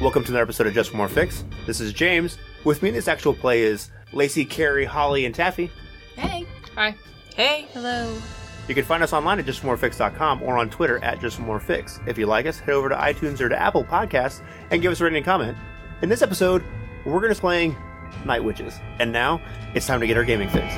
Welcome to another episode of Just For More Fix. This is James. With me in this actual play is Lacey, Carrie, Holly, and Taffy. Hey. Hi. Hey. Hello. You can find us online at justformorefix.com or on Twitter at justformorefix. If you like us, head over to iTunes or to Apple Podcasts and give us a rating and comment. In this episode, we're going to be playing Night Witches. And now, it's time to get our gaming fix.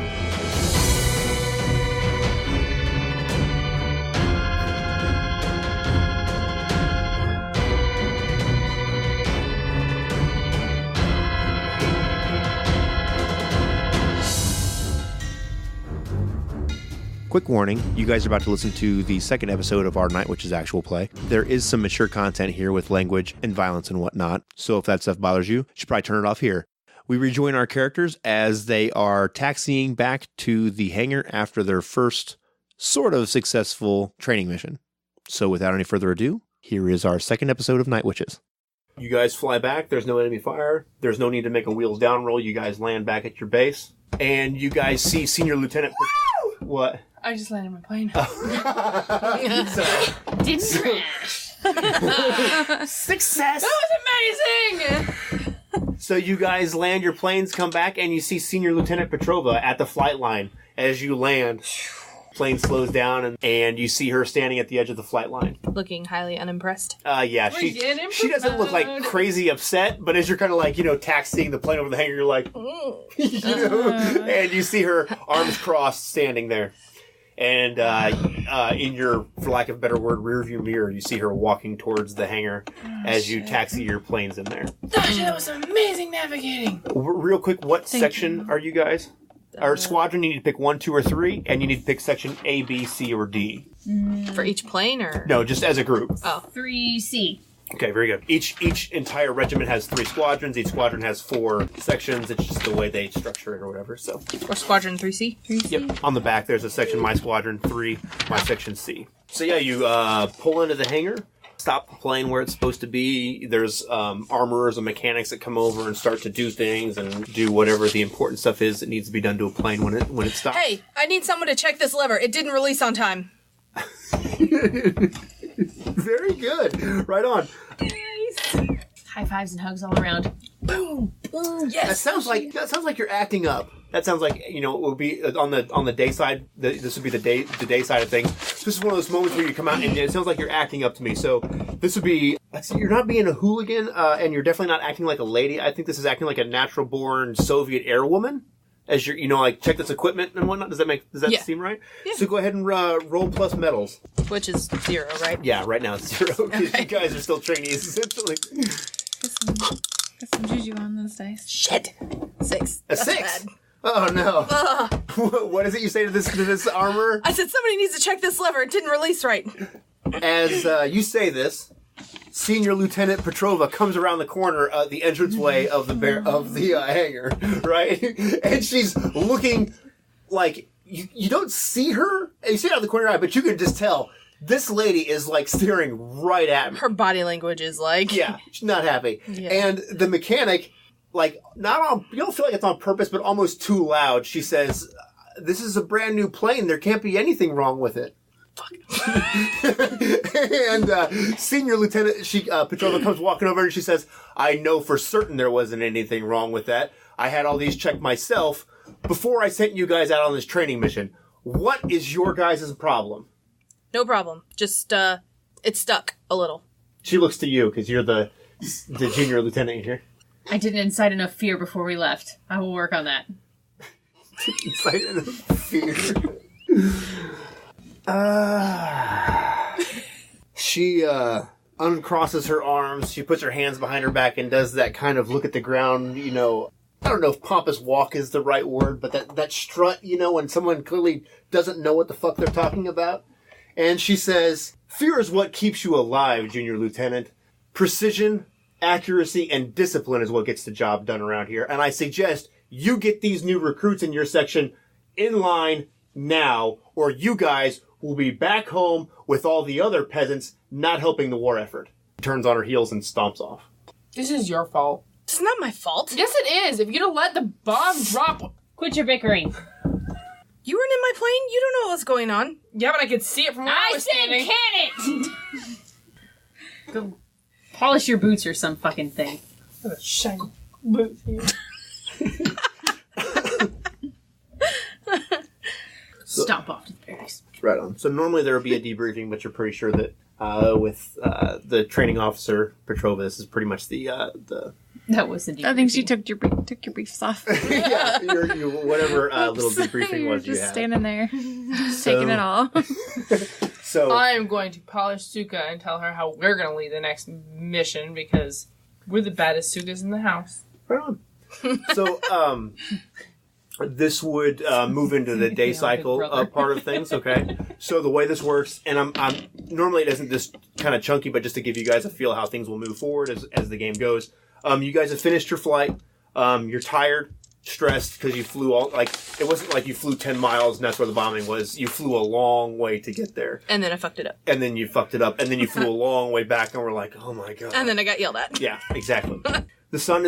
Quick warning, you guys are about to listen to the second episode of our Night Witches actual play. There is some mature content here with language and violence and whatnot, so if that stuff bothers you, you should probably turn it off here. We rejoin our characters as they are taxiing back to the hangar after their first sort of successful training mission. So without any further ado, here is our second episode of Night Witches. You guys fly back, there's no enemy fire, there's no need to make a wheels down roll, you guys land back at your base, and you guys see Senior Lieutenant... What? I just landed my plane. Didn't crash. Success! That was amazing! So you guys land your planes, come back, and you see Senior Lieutenant Petrova at the flight line. As you land, plane slows down, and you see her standing at the edge of the flight line. Looking highly unimpressed. Yeah, she doesn't look like crazy upset, but as you're kind of like, taxiing the plane over the hangar, you're like, and you see her arms crossed standing there. And in your, for lack of a better word, rearview mirror, you see her walking towards the hangar as you taxi your planes in there. Gosh, that was amazing navigating. Real quick, what section are you guys? Our squadron, you need to pick 1, 2, or 3, and you need to pick section A, B, C, or D. For each plane, or? No, just as a group. Oh. 3C. Okay, very good. Each entire regiment has 3 squadrons. Each squadron has 4 sections. It's just the way they structure it or whatever. So. Or Squadron 3C? 3C? Yep. On the back, there's a section, My Squadron 3, My Section C. So yeah, you pull into the hangar, stop the plane where it's supposed to be. There's armorers and mechanics that come over and start to do things and do whatever the important stuff is that needs to be done to a plane when it stops. Hey, I need someone to check this lever. It didn't release on time. Very good. Right on. Nice. High fives and hugs all around. Boom, boom, yes. That sounds like you're acting up. That sounds like, it will be on the day side. This would be the day side of things. This is one of those moments where you come out and it sounds like you're acting up to me. So this would be, you're not being a hooligan, and you're definitely not acting like a lady. I think this is acting like a natural born Soviet airwoman. As you're, check this equipment and whatnot. Does that seem right? Yeah. So go ahead and roll plus medals. Which is 0, right? Yeah, right now it's 0 because you guys are still trainees, essentially. Got some juju on those dice. Shit. 6. A 6? Bad. Oh no. What is it you say to this armor? I said somebody needs to check this lever. It didn't release right. As you say this, Senior Lieutenant Petrova comes around the corner, the entranceway of the hangar, right? And she's looking like you don't see her. You see it out of the corner of your eye, but you can just tell this lady is like staring right at me. Her body language is like, yeah, she's not happy. Yeah. And the mechanic, like you don't feel like it's on purpose, but almost too loud. She says, "This is a brand new plane. There can't be anything wrong with it." And Senior Lieutenant Petrova comes walking over and she says, "I know for certain there wasn't anything wrong with that. I had all these checked myself before I sent you guys out on this training mission. What is your guys' problem?" No problem. Just, it's stuck a little. She looks to you because you're the junior lieutenant here. I didn't incite enough fear before we left. I will work on that. Incite enough fear. She uncrosses her arms. She puts her hands behind her back and does that kind of look at the ground, I don't know if pompous walk is the right word, but that strut, when someone clearly doesn't know what the fuck they're talking about. And she says, "Fear is what keeps you alive, Junior Lieutenant. Precision, accuracy, and discipline is what gets the job done around here. And I suggest you get these new recruits in your section in line now, or you guys will be back home with all the other peasants not helping the war effort." Turns on her heels and stomps off. This is your fault. It's not my fault. Yes, it is. If you'd have let the bomb drop... Quit your bickering. You weren't in my plane? You don't know what's going on. Yeah, but I could see it from where I was standing. I said, can it! Polish your boots or some fucking thing. Shiny boots here. Stomp off to the barracks. Right on. So normally there would be a debriefing, but you're pretty sure that with the training officer, Petrova, this is pretty much the That was the debriefing. I think she took your briefs off. yeah, your whatever little debriefing You're was you just had. standing there, taking it all. So I'm going to polish Suka and tell her how we're going to lead the next mission because we're the baddest Sukas in the house. right on. So this would move into the day Yeah, cycle big brother. part of things. Okay. So the way this works, and I'm normally it isn't this kind of chunky, but just to give you guys a feel how things will move forward as the game goes. You guys have finished your flight. You're tired, stressed because you flew it wasn't like you flew 10 miles and that's where the bombing was. You flew a long way to get there. And then I fucked it up. And then you fucked it up. And then you flew a long way back and we're like, oh my God. And then I got yelled at. Yeah, exactly. The sun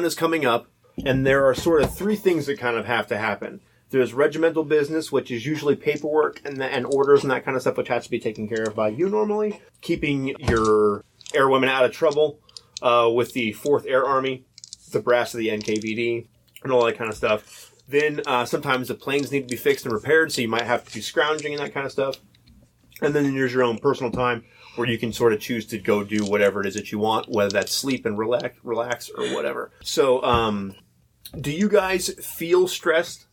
is coming up and there are sort of three things that kind of have to happen. There's regimental business, which is usually paperwork and orders and that kind of stuff, which has to be taken care of by you normally. Keeping your airwomen out of trouble. With the 4th Air Army, the brass of the NKVD, and all that kind of stuff. Then sometimes the planes need to be fixed and repaired, so you might have to do scrounging and that kind of stuff. And then there's your own personal time where you can sort of choose to go do whatever it is that you want, whether that's sleep and relax or whatever. So, do you guys feel stressed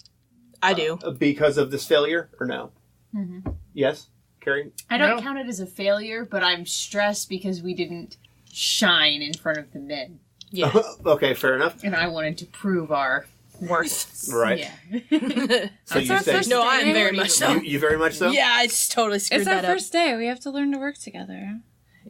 I do. because of this failure or no? Mm-hmm. Yes? Carrie? I don't No. count it as a failure, but I'm stressed because we didn't shine in front of the men. Yeah. Okay, fair enough. And I wanted to prove our Worth. Right. Yeah. So you our say first No, I'm day. very much so. you very much so? Yeah, I just totally screwed It's our that up. first day. We have to learn to work together.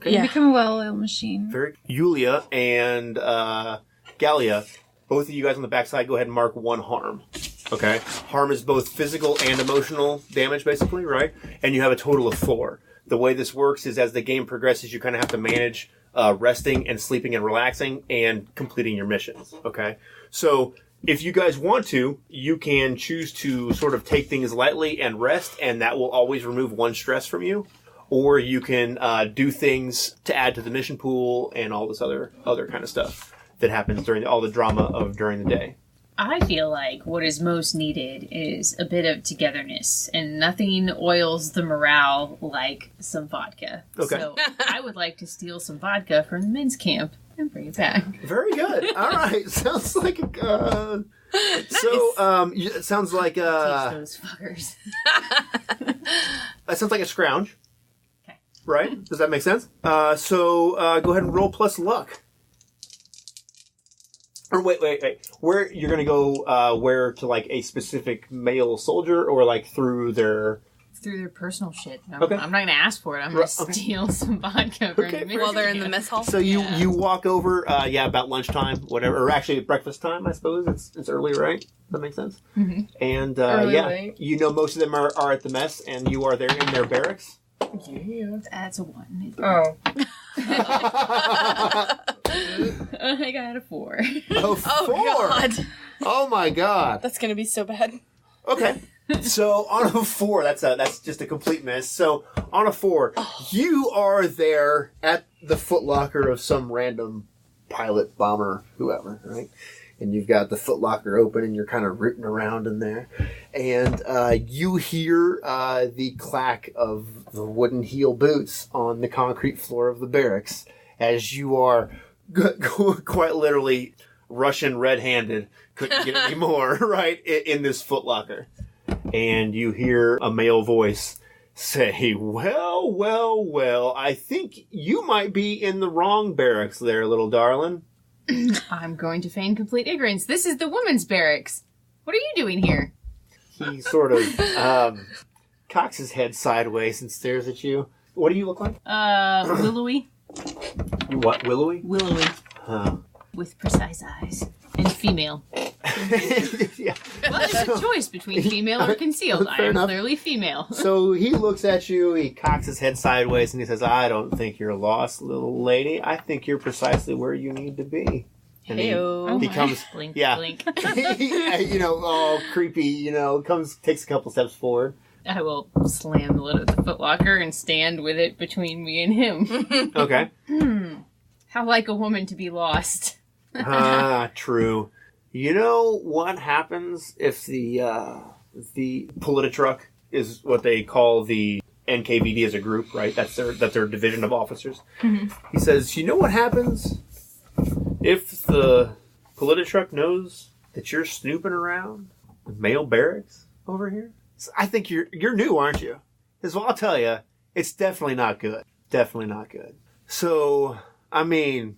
Yeah. Become a well-oiled machine. Very. Yulia and Galia, both of you guys on the backside, go ahead and mark 1 harm. Okay? Harm is both physical and emotional damage, basically, right? And you have a total of 4. The way this works is as the game progresses, you kind of have to manage resting and sleeping and relaxing and completing your missions. Okay? So if you guys want to, you can choose to sort of take things lightly and rest, and that will always remove 1 stress from you. Or you can do things to add to the mission pool and all this other kind of stuff that happens during all the drama of during the day. I feel like what is most needed is a bit of togetherness, and nothing oils the morale like some vodka. Okay. So I would like to steal some vodka from the men's camp and bring it back. Very good. All right. Sounds like a. It sounds like Teach a. those fuckers. That sounds like a scrounge. Okay. Right? Does that make sense? So go ahead and roll plus luck. Or wait. Where you're gonna go? Where to like a specific male soldier, or like through their? Through their personal shit. Okay. I'm not going to ask for it. I'm going to Okay. steal some vodka from Okay, the men's While they're in the camp. mess hall. So you walk over, about lunchtime, whatever, or actually breakfast time, I suppose. It's early, right? That makes sense. Mhm. And Early, late. you know most of them are at the mess, and you are there in their barracks. Yeah. That's a 1. Oh. I got a 4. Oh, Oh, 4! God. Oh my God! That's going to be so bad. Okay. So on a 4, that's just a complete miss. So on a 4, you are there at the footlocker of some random pilot, bomber, whoever, right? And you've got the footlocker open, and you're kind of rooting around in there, and you hear the clack of the wooden heel boots on the concrete floor of the barracks as you are quite literally Russian red-handed. Couldn't get any more, right? In this footlocker. And you hear a male voice say, well, I think you might be in the wrong barracks there, little darling. I'm going to feign complete ignorance. This is the women's barracks. What are you doing here? He sort of cocks his head sideways and stares at you. What do you look like? Willowy. You what, willowy? Willowy. Huh. With precise eyes. And female. Yeah. Well, there's a choice between female or concealed. I Fair am enough. clearly female. So he looks at you, he cocks his head sideways, and he says, I don't think you're lost, little lady. I think you're precisely where you need to be. And Heyo. he comes, Blink, yeah. blink. all creepy, takes a couple steps forward. I will slam the lid of the footlocker and stand with it between me and him. Okay. How like a woman to be lost. True. You know what happens if the Politotruck is what they call the NKVD as a group, right? That's their division of officers. Mm-hmm. He says, you know what happens if the Politotruck knows that you're snooping around the male barracks over here? So I think you're new, aren't you? Because well, I'll tell you, it's definitely not good. Definitely not good. So, I mean,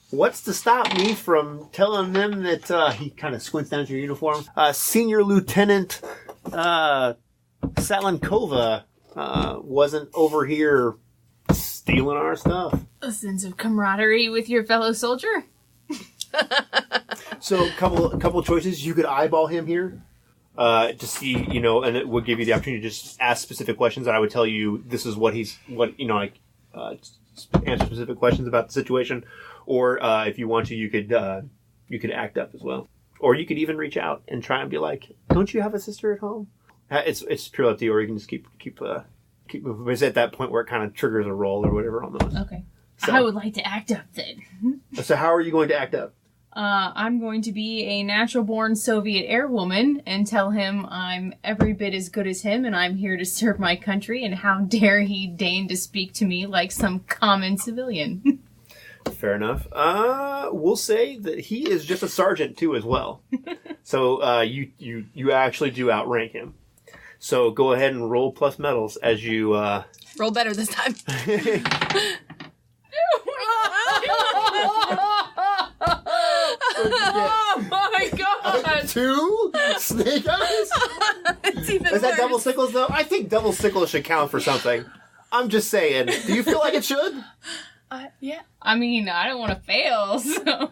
what's to stop me from telling them that, he kind of squints down at your uniform, Senior Lieutenant Salenkova wasn't over here stealing our stuff. A sense of camaraderie with your fellow soldier? So, couple of choices. You could eyeball him here to see, and it would give you the opportunity to just ask specific questions. And I would tell you this is answer specific questions about the situation. Or if you want to, you could act up as well. Or you could even reach out and try and be like, "Don't you have a sister at home?" It's purely up to you, or you can just keep moving. But it's at that point where it kind of triggers a roll or whatever on those. Okay. So, I would like to act up then. So how are you going to act up? I'm going to be a natural-born Soviet airwoman and tell him I'm every bit as good as him and I'm here to serve my country, and how dare he deign to speak to me like some common civilian. Fair enough. We'll say that he is just a sergeant too as well. So you actually do outrank him. So go ahead and roll plus medals as you Roll better this time. Oh my god! 2 snake eyes? It's even Is that worse. double sickles though? I think double sickles should count for something. I'm just saying. Do you feel like it should? Yeah. I mean, I don't want to fail, so...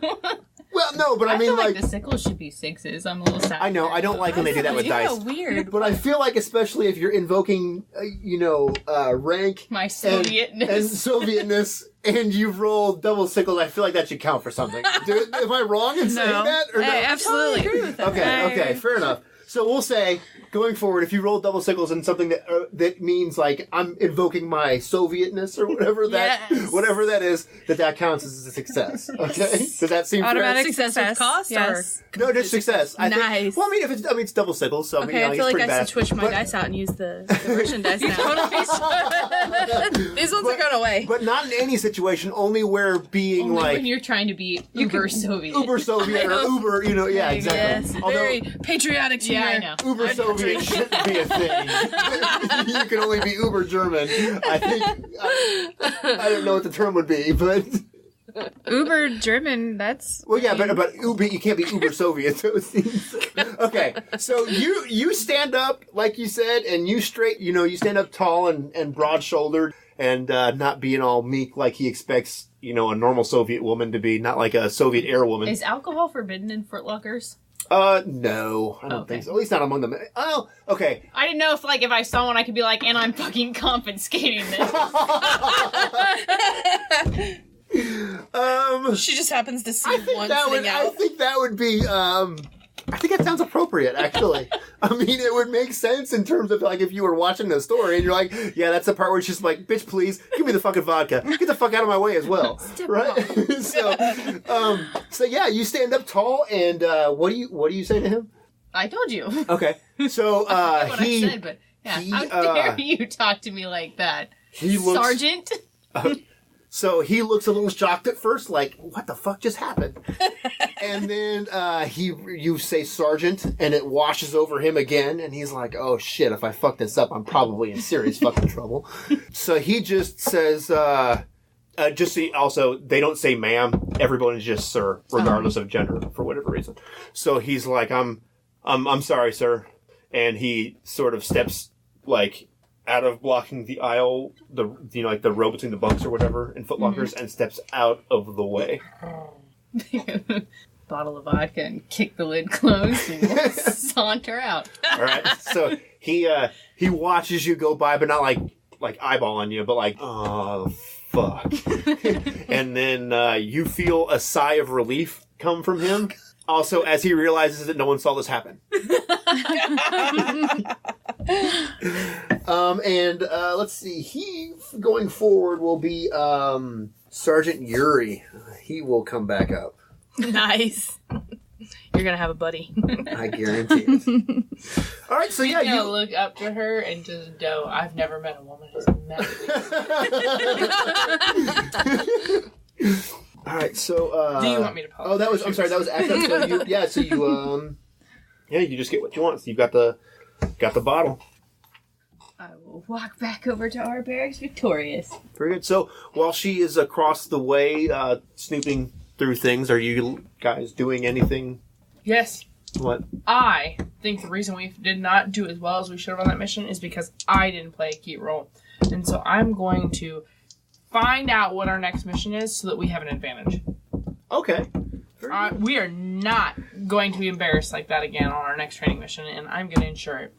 Well, no, but I mean, feel like like the sickles should be 6s. I'm a little sad. I know, I don't like when they do that with Yeah, dice. weird. But I feel like, especially if you're invoking, rank My and Sovietness. Sovietness, and you've rolled double sickles, I feel like that should count for something. Am I wrong in saying that? Or no? I absolutely agree with that. Okay, fair enough. So we'll say, going forward, if you roll double sickles in something that means like I'm invoking my Sovietness or whatever that is, that counts as a success. Okay, does that seem Automatic fair? Success with cost, Yes. No, just success. I think, Nice. well, I mean, it's double sickles, so Okay, I feel like I should switch my dice out and use the Russian dice now. These ones are going away. But not in any situation. Only where being Only like when you're trying to be uber Soviet. Uber Soviet or Uber, yeah, exactly. Yes, Although very patriotic Yeah, I here. know. Uber Soviet shouldn't be a thing. You can only be Uber German. I think I don't know what the term would be, but Uber German, that's... well, yeah, but Uber, you can't be Uber Soviet. So it seems. Okay, so you stand up like you said, and you stand up tall and broad shouldered, and not being all meek like he expects, a normal Soviet woman to be, not like a Soviet air woman. Is alcohol forbidden in Foot Lockers? No, I don't think so. At least not among them. Oh, okay. I didn't know if I saw one, I could be like, and I'm fucking confiscating this. She just happens to see one I sitting out. think that would be, I think that sounds appropriate, actually. I mean, it would make sense in terms of, like, if you were watching the story and you're like, yeah, that's the part where it's just like, bitch, please, give me the fucking vodka. Get the fuck out of my way as well. Right? So yeah, you stand up tall, and what do you say to him? I told you. Okay. So, I forget what I said, but he, how dare you talk to me like that? he looks... Sergeant? So he looks a little shocked at first, like, what the fuck just happened? And then you say sergeant, and it washes over him again, and he's like, oh shit, if I fuck this up, I'm probably in serious fucking trouble. So he just says, just see, also, they don't say ma'am, everyone is just sir, regardless of gender, for whatever reason. So he's like, I'm sorry, sir. And he sort of steps, like, out of blocking the aisle, the row between the bunks or whatever in Foot Lockers, and steps out of the way. Bottle of vodka and kick the lid closed and saunter out. All right. So he watches you go by, but not like eyeballing you, but like, oh fuck. And then you feel a sigh of relief come from him. Also, as he realizes that no one saw this happen. And let's see. He, going forward, will be Sergeant Yuri. He will come back up. Nice. You're gonna have a buddy. I guarantee it. All right, so yeah, You look up to her and just go, I've never met a woman who's met me. All right, so Do you want me to pause? Oh, that was. I'm sorry, that was act up. So you, yeah, so you you just get what you want. So you got the bottle. I will walk back over to our barracks victorious. Very good. So while she is across the way, snooping through things, are you guys doing anything? Yes. What? I think the reason we did not do as well as we should have on that mission is because I didn't play a key role. And so I'm going to find out what our next mission is so that we have an advantage. Okay. We are not going to be embarrassed like that again on our next training mission, and I'm going to ensure it.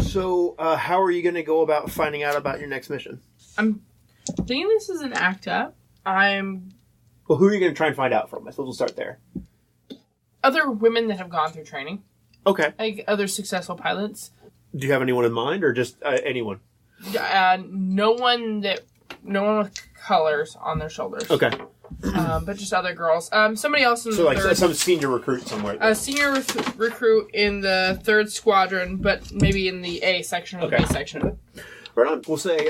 So how are you going to go about finding out about your next mission? I'm thinking this is an act up. Well, who are you going to try and find out from? I suppose we'll start there. Other women that have gone through training, Okay. like other successful pilots. Do you have anyone in mind, or just anyone? No one with colors on their shoulders. Okay. But just other girls. Somebody else in So the like third, some senior recruit somewhere. a senior recruit in the 3rd Squadron, but maybe in the A section or the Okay. B section. Right on. We'll say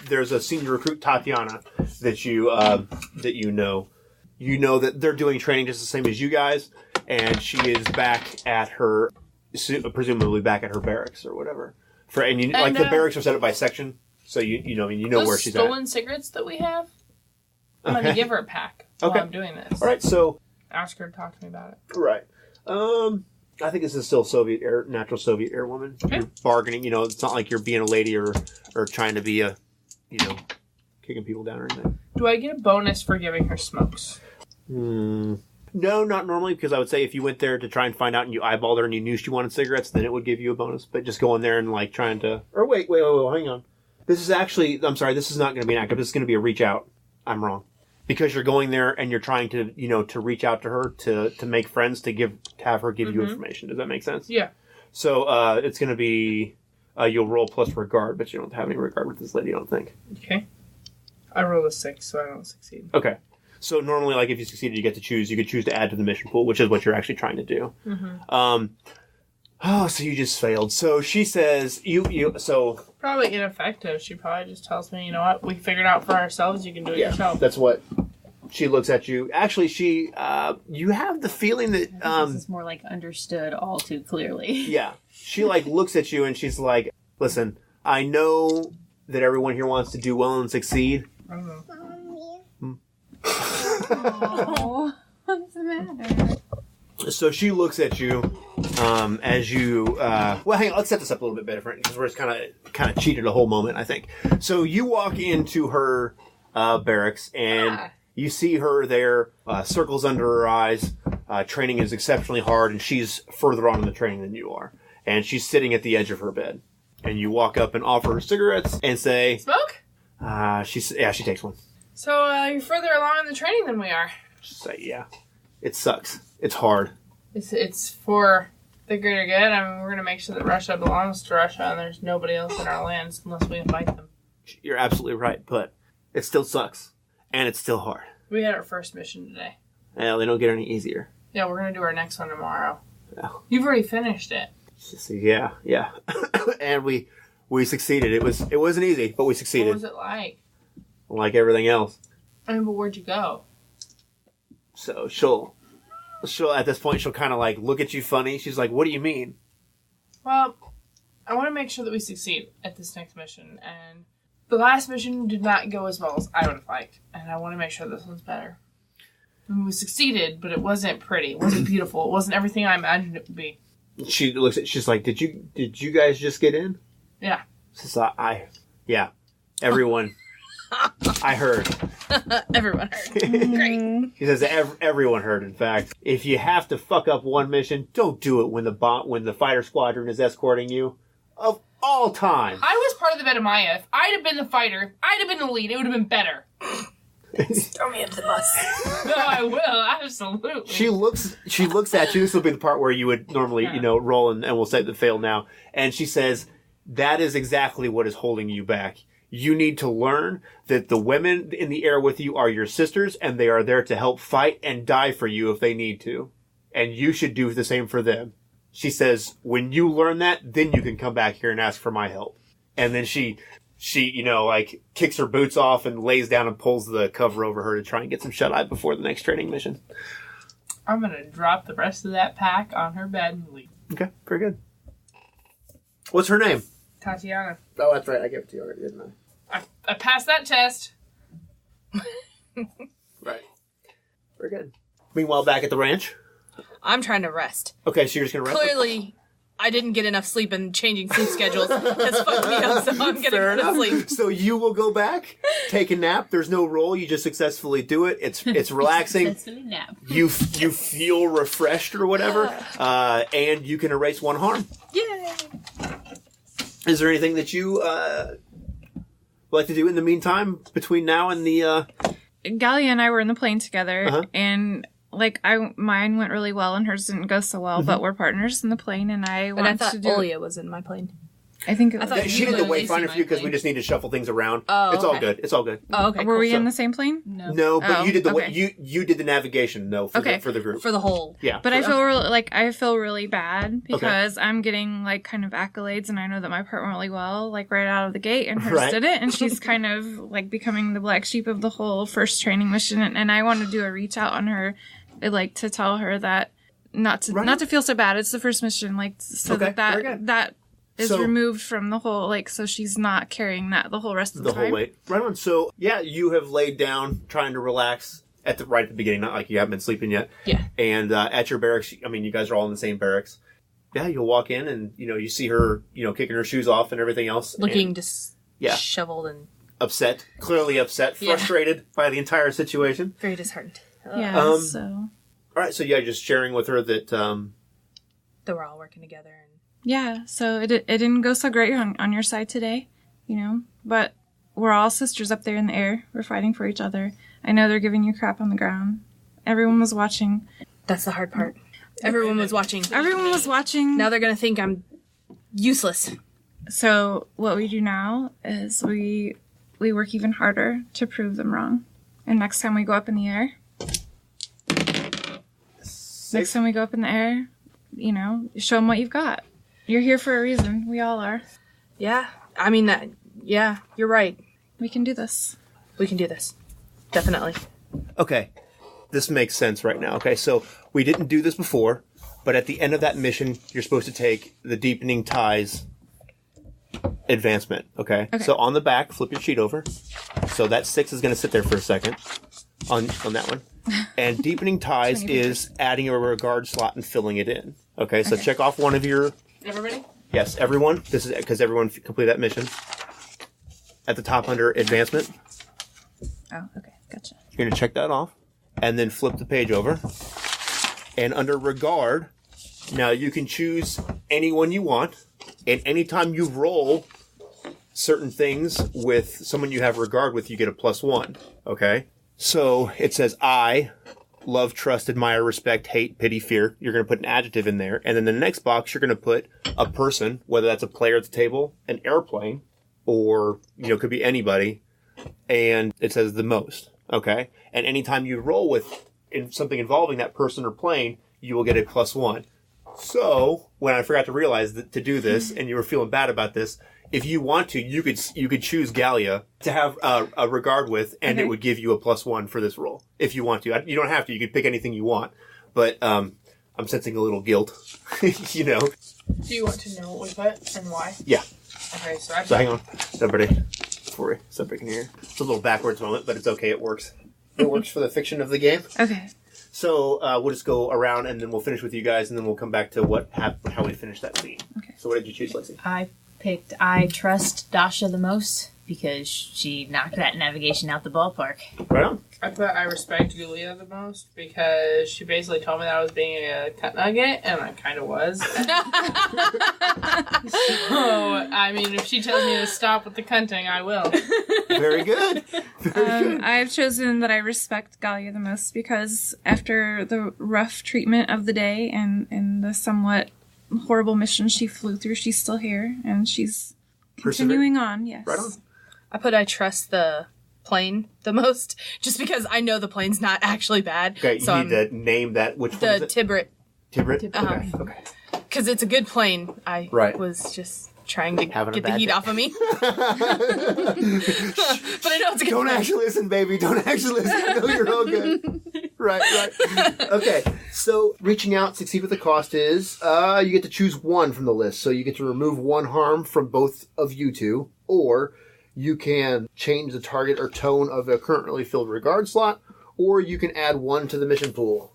there's a senior recruit, Tatiana, that you know. You know that they're doing training just the same as you guys, and she is back at her, presumably back at her barracks or whatever. Like the barracks are set up by section, so you know Those where she's stolen cigarettes that we have, I'm going to give her a pack while I'm doing this. All right, so Ask her to talk to me about it. right. I think this is still natural Soviet air woman. Okay. You're bargaining. It's not like you're being a lady or trying to be a, kicking people down or anything. Do I get a bonus for giving her smokes? No, not normally, because I would say if you went there to try and find out and you eyeballed her and you knew she wanted cigarettes, then it would give you a bonus. But just going there and like trying to, or wait, hang on. This is actually, I'm sorry, this is not going to be an active. This is going to be a reach out. I'm wrong. Because you're going there and you're trying to, to reach out to her, to make friends, to have her give you information. Does that make sense? Yeah. So it's going to be, you'll roll plus regard, but you don't have any regard with this lady, I don't think. Okay. I roll a 6, so I don't succeed. Okay. So normally, like, if you succeeded, you get to choose. You could choose to add to the mission pool, which is what you're actually trying to do. So you just failed. So she says, so... Probably ineffective. She probably just tells me, you know what, we figured out for ourselves, you can do it yourself. That's what... She looks at you. Actually, you have the feeling that... This is more like understood all too clearly. Yeah. She, looks at you and she's like, listen, I know that everyone here wants to do well and succeed. I don't know. Oh, what's the matter? So she looks at you as you. Well, hang on. Let's set this up a little bit better, because we're just kind of cheated a whole moment, I think. So you walk into her barracks and you see her there, circles under her eyes. Training is exceptionally hard, and she's further on in the training than you are. And she's sitting at the edge of her bed. And you walk up and offer her cigarettes and say, Smoke? she takes one. So you're further along in the training than we are. Say, yeah. It sucks. It's hard. It's for the greater good. I mean, we're going to make sure that Russia belongs to Russia and there's nobody else in our lands unless we invite them. You're absolutely right, but it still sucks. And it's still hard. We had our first mission today. Well, they don't get any easier. Yeah, we're going to do our next one tomorrow. Yeah. You've already finished it. Yeah. And we succeeded. It wasn't easy, but we succeeded. What was it like? Like everything else. I mean, but where'd you go? So she'll at this point she'll kind of like look at you funny. She's like, "What do you mean?" Well, I want to make sure that we succeed at this next mission, and the last mission did not go as well as I would have liked, and I want to make sure this one's better. I mean, we succeeded, but it wasn't pretty. It wasn't beautiful. It wasn't everything I imagined it would be. She looks at. She's like, "Did you guys just get in?" Yeah. Says yeah. Everyone. I heard. Everyone heard. Great. He says everyone heard. In fact, if you have to fuck up one mission, don't do it when the fighter squadron is escorting you. Of all time. I was part of the Bedemaya. If I'd have been the fighter, I'd have been the lead. It would have been better. Throw me under the bus. No, I will. Absolutely. She looks at you. This will be the part where you would normally, roll, and we'll say the fail now. And she says, "That is exactly what is holding you back. You need to learn that the women in the air with you are your sisters, and they are there to help fight and die for you if they need to. And you should do the same for them. She says, when you learn that, then you can come back here and ask for my help. And then she, kicks her boots off and lays down and pulls the cover over her to try and get some shut-eye before the next training mission. I'm going to drop the rest of that pack on her bed and leave. Okay, very good. What's her name? Tatiana. Oh, that's right. I gave it to you already, didn't I passed that test. Right. Very good. Meanwhile, back at the ranch. I'm trying to rest. Okay, so you're just going to rest? Clearly, I didn't get enough sleep, and changing sleep schedules has fucked me up, so I'm going to Fair go to enough. sleep. So you will go back, take a nap. There's no roll. You just successfully do it. It's relaxing. Successfully nap. You feel refreshed or whatever, and you can erase one harm. Yay! Is there anything that you like to do in the meantime between now and the... Galia and I were in the plane together, Uh-huh. and mine went really well, and hers didn't go so well. But we're partners in the plane, and I But I want thought to do. Olia was in my plane. I think it I was. thought She did the you were wayfinder Lacey for you because we Miley. just need to shuffle things around. Oh, It's all okay. good. It's all good. Oh, okay. Were we cool. in the same plane? No, but Oh, you did the okay. you did the navigation for Okay. the group. For the whole... Yeah. But I feel really bad because I'm getting kind of accolades, and I know that my part went really well, right out of the gate, and hers Right. didn't, and she's kind of becoming the black sheep of the whole first training mission, and I want to do a reach out on her, to tell her that not to feel so bad. It's the first mission, so Okay, very good. that is So- removed from the whole so she's not carrying that the whole rest of the the time. whole way. Right on. So yeah, you have laid down trying to relax right at the beginning, not like you haven't been sleeping yet. Yeah. And at your barracks, you guys are all in the same barracks. Yeah, you'll walk in and you see her, kicking her shoes off and everything else. Looking and disheveled and clearly upset, Yeah. frustrated by the entire situation. very disheartened. Yeah, All right, so yeah, just sharing with her that That we're all working together. And Yeah, so it didn't go so great on your side today, but we're all sisters up there in the air. We're fighting for each other. I know they're giving you crap on the ground. Everyone was watching. that's the hard part. Everyone was watching. Everyone was watching. Now they're going to think I'm useless. So what we do now is we work even harder to prove them wrong. And next time we go up in the air, show them what you've got. You're here for a reason. We all are. Yeah. Yeah, you're right. We can do this. We can do this. Definitely. okay, this makes sense right now. Okay, so we didn't do this before, but at the end of that mission, you're supposed to take the Deepening Ties advancement. Okay. So on the back, flip your sheet over. So that 6 is going to sit there for a second on that one. And Deepening Ties is adding a regard slot and filling it in. Okay, so check off one of your... Everybody? Yes, everyone. This is because everyone completed that mission. At the top under advancement, Oh, okay. Gotcha. you're going to check that off. And then flip the page over. And under regard, now you can choose anyone you want. And anytime you roll certain things with someone you have regard with, you get a +1. Okay? So it says I love, trust, admire, respect, hate, pity, fear. You're going to put an adjective in there. And then the next box, you're going to put a person, whether that's a player at the table, an airplane, or, could be anybody. And it says the most. Okay? And anytime you roll with something involving that person or plane, you will get a +1. So, when I forgot to realize that to do this, and you were feeling bad about this, if you want to, you could choose Galia to have a regard with, and it would give you a +1 for this roll. If you want to. You don't have to. You can pick anything you want. But I'm sensing a little guilt. Do you want to know what we put and why? Yeah. Okay, so So hang on. Everybody. Before we start picking here. It's a little backwards moment, but it's okay. It works. It works for the fiction of the game. Okay. So we'll just go around, and then we'll finish with you guys, and then we'll come back to how we finished that scene. Okay. So what did you choose, Lexi? I trust Dasha the most because she knocked that navigation out the ballpark. Right on. I put I respect Julia the most because she basically told me that I was being a cut nugget, and I kind of was. If she tells me to stop with the cunting, I will. Very good. Very good. I've chosen that I respect Galia the most because after the rough treatment of the day and the somewhat horrible mission she flew through, she's still here and she's continuing on. Yes. Right on. I trust the plane the most, just because I know the plane's not actually bad. Okay, so you need to name that. Which one is the it? Tibrit, Tibrit? Uh-huh. Okay. because it's a good plane. I Right. was just trying to Having a get the bad heat day. off of me. But I know it's a good Don't plane. actually listen, baby. Don't actually listen. No, you're all good. Right. Okay, so reaching out, succeed with the cost is, you get to choose one from the list. So you get to remove one harm from both of you two, or you can change the target or tone of a currently filled regard slot, or you can add one to the mission pool.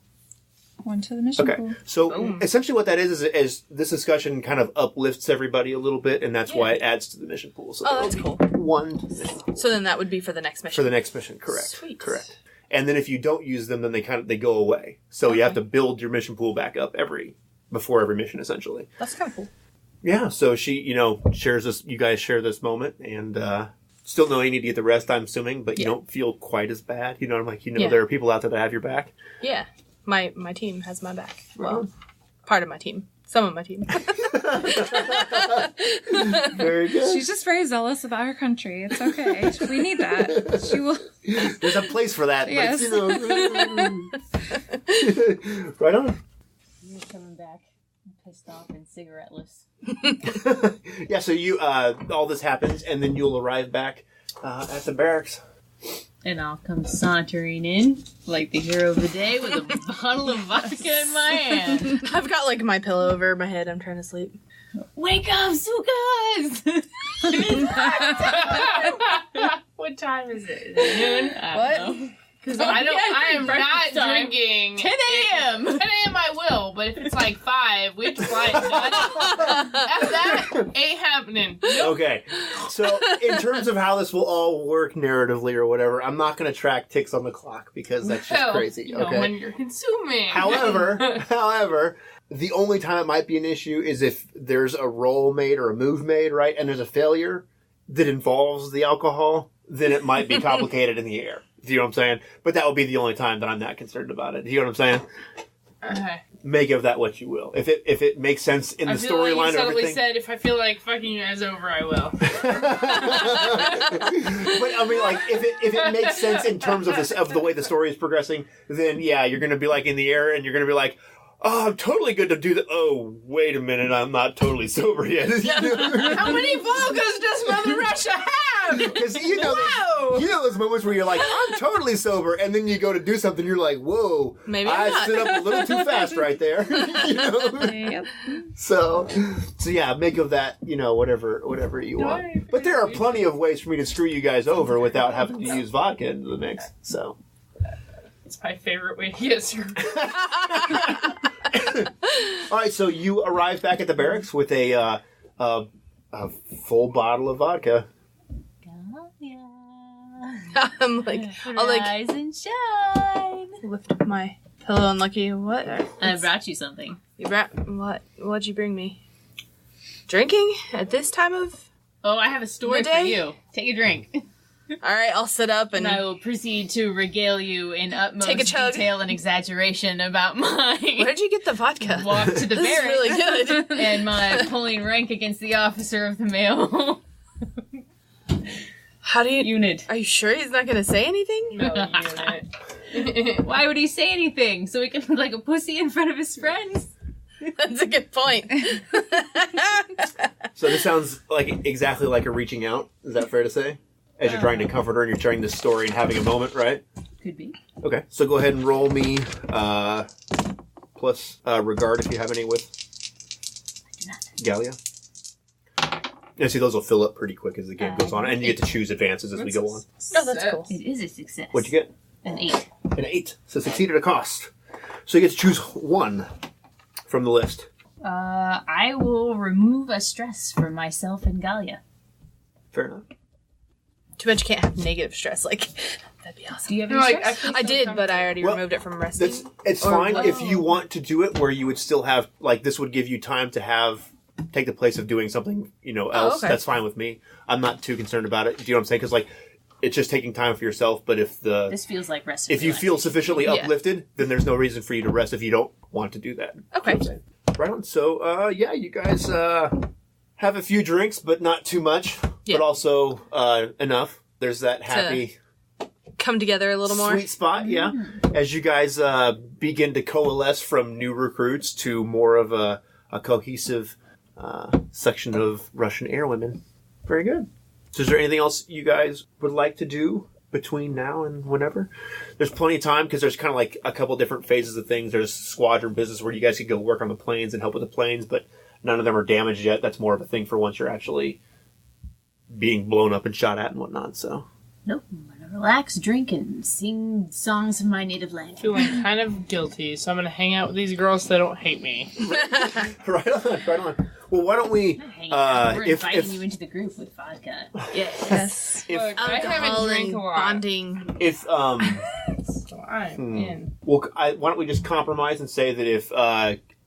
One to the mission Okay, pool. so essentially what that is this discussion kind of uplifts everybody a little bit, and that's why it adds to the mission pool. So Oh, that'll that's be cool. one to the mission pool. So then that would be for the next mission. For the next mission, correct. Sweet. Correct. And then if you don't use them, then they go away. So you have to build your mission pool back up before every mission, essentially. That's kind of cool. Yeah, so she, shares this, you guys share this moment, and still know you need to get the rest, I'm assuming, but you don't feel quite as bad. I'm like, Yeah. there are people out there that have your back. Yeah. My team has my back. Well, part of my team. Some of my team. Very good. She's just very zealous about her country. It's okay. We need that. She will. There's a place for that. Yes. But, right on. You're coming back pissed off and cigaretteless. Yeah, so you, all this happens, and then you'll arrive back at the barracks. And I'll come sauntering in like the hero of the day with a bottle of vodka in my hand. I've got like my pillow over my head. I'm trying to sleep. Wake up, Sukas! What time is it? Is it noon? What? Because I am not drinking. 10 a.m. 10 a.m. I will, but if it's like 5, we have to fly at 9. After that, ain't happening. Okay, so in terms of how this will all work narratively or whatever, I'm not going to track ticks on the clock because that's just Well, crazy. When Okay. you're consuming. However, the only time it might be an issue is if there's a roll made or a move made, right, and there's a failure that involves the alcohol, then it might be complicated in the air. Do you know what I'm saying? But that would be the only time that I'm not concerned about it. Do you know what I'm saying? Okay. Make of that what you will. If it makes sense in the I feel like storyline you of suddenly everything. said, if I feel like fucking you guys over, I will. But I mean, like, if it makes sense in terms of the way the story is progressing, then yeah, you're going to be like in the air, and you're going to be like, oh, I'm totally good to do that. Oh, wait a minute, I'm not totally sober yet. How many vodkas does Mother Russia have? Because Whoa! those moments where you're like, I'm totally sober, and then you go to do something, you're like, whoa, Maybe I I'm not. stood up a little too fast right there. Yep. So yeah, make of that, whatever you want. But there are plenty of ways for me to screw you guys over without having to use vodka into the mix. So. It's my favorite way to get served. All right, so you arrive back at the barracks with a full bottle of vodka. I'm like, I'll like Rise and shine. lift up my pillow and look at you. What? I brought you something. What'd you bring me? Drinking at this time of? Oh, I have a story The for day? you. Take a drink. All right, I'll sit up and And I will proceed to regale you in utmost Take a chug. detail and exaggeration about my where'd you get the vodka? walk to the This is barracks really good. and my pulling rank against the officer of the male How do you? unit. Are you sure he's not gonna say anything? No, unit. Why would he say anything? So he can look like a pussy in front of his friends? That's a good point. So this sounds like exactly like a reaching out. Is that fair to say? As you're trying to comfort her and you're sharing this story and having a moment, right? Could be. Okay, so go ahead and roll me plus regard if you have any with Gallia. Yeah, see, those will fill up pretty quick as the game goes on, and you get to choose advances as we go on. No, that's cool. It is a success. What'd you get? An 8. An 8. So succeed at a cost. So you get to choose one from the list. I will remove a stress from myself and Galia. Fair enough. Too bad you can't have negative stress. Like, that'd be awesome. Do you have No, any like, stress? feel I so did, but I already Well, removed it from resting. It's Or fine what? if you want to do it where you would still take the place take the place of doing something, else. okay. That's fine with me. I'm not too concerned about it. Do you know what I'm saying? Because it's just taking time for yourself. But if This feels like rest. if you feel sufficiently Yeah. uplifted, then there's no reason for you to rest if you don't want to do that. Okay. You know what I'm saying? Right on. So, you guys have a few drinks, but not too much. but also enough. There's that happy Come together a little more. sweet spot, yeah. As you guys begin to coalesce from new recruits to more of a cohesive section of Russian airwomen. Very good. So is there anything else you guys would like to do between now and whenever? There's plenty of time because there's kind of like a couple different phases of things. There's squadron business where you guys could go work on the planes and help with the planes, but none of them are damaged yet. That's more of a thing for once you're actually being blown up and shot at and whatnot, so. Nope. I'm gonna relax, drink, and sing songs of my native land. Feeling kind of guilty, so I'm gonna hang out with these girls so they don't hate me. Right on, right on. Well, why don't we, We're if inviting you into the group with vodka. Yes. if Look, I haven't Alcohol drank and a lot, bonding. if so I'm in. well, why don't we just compromise and say that if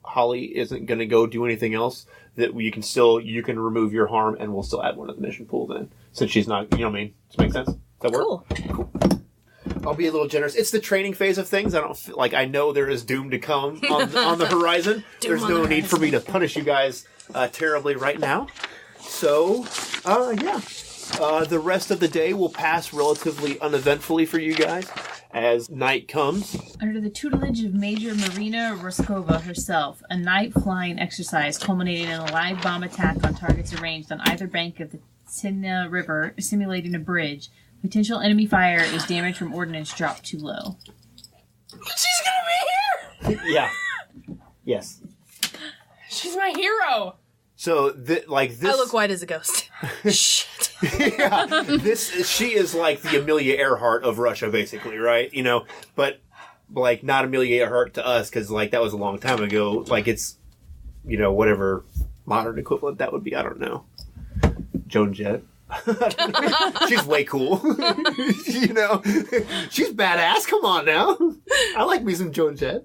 Holly isn't going to go do anything else, that you can remove your harm and we'll still add one of the mission pools in, since she's not, you know what I mean? Does that make sense? Does that work? Cool. I'll be a little generous. It's the training phase of things. I don't feel like I know there is doom to come on the horizon. There's no need for me to punish you guys terribly right now. So, the rest of the day will pass relatively uneventfully for you guys as night comes. Under the tutelage of Major Marina Roskova herself, a night flying exercise culminating in a live bomb attack on targets arranged on either bank of the Tsinna River, simulating a bridge. Potential enemy fire is damage from ordnance dropped too low. She's gonna be here! Yeah. Yes. She's my hero! So, this... I look white as a ghost. Shit. Yeah, she is like the Amelia Earhart of Russia, basically, right? You know, but like not Amelia Earhart to us because like that was a long time ago. Like it's, you know, whatever modern equivalent that would be. I don't know. Joan Jett. She's way cool. You know, she's badass. Come on now. I like me some Joan Jett.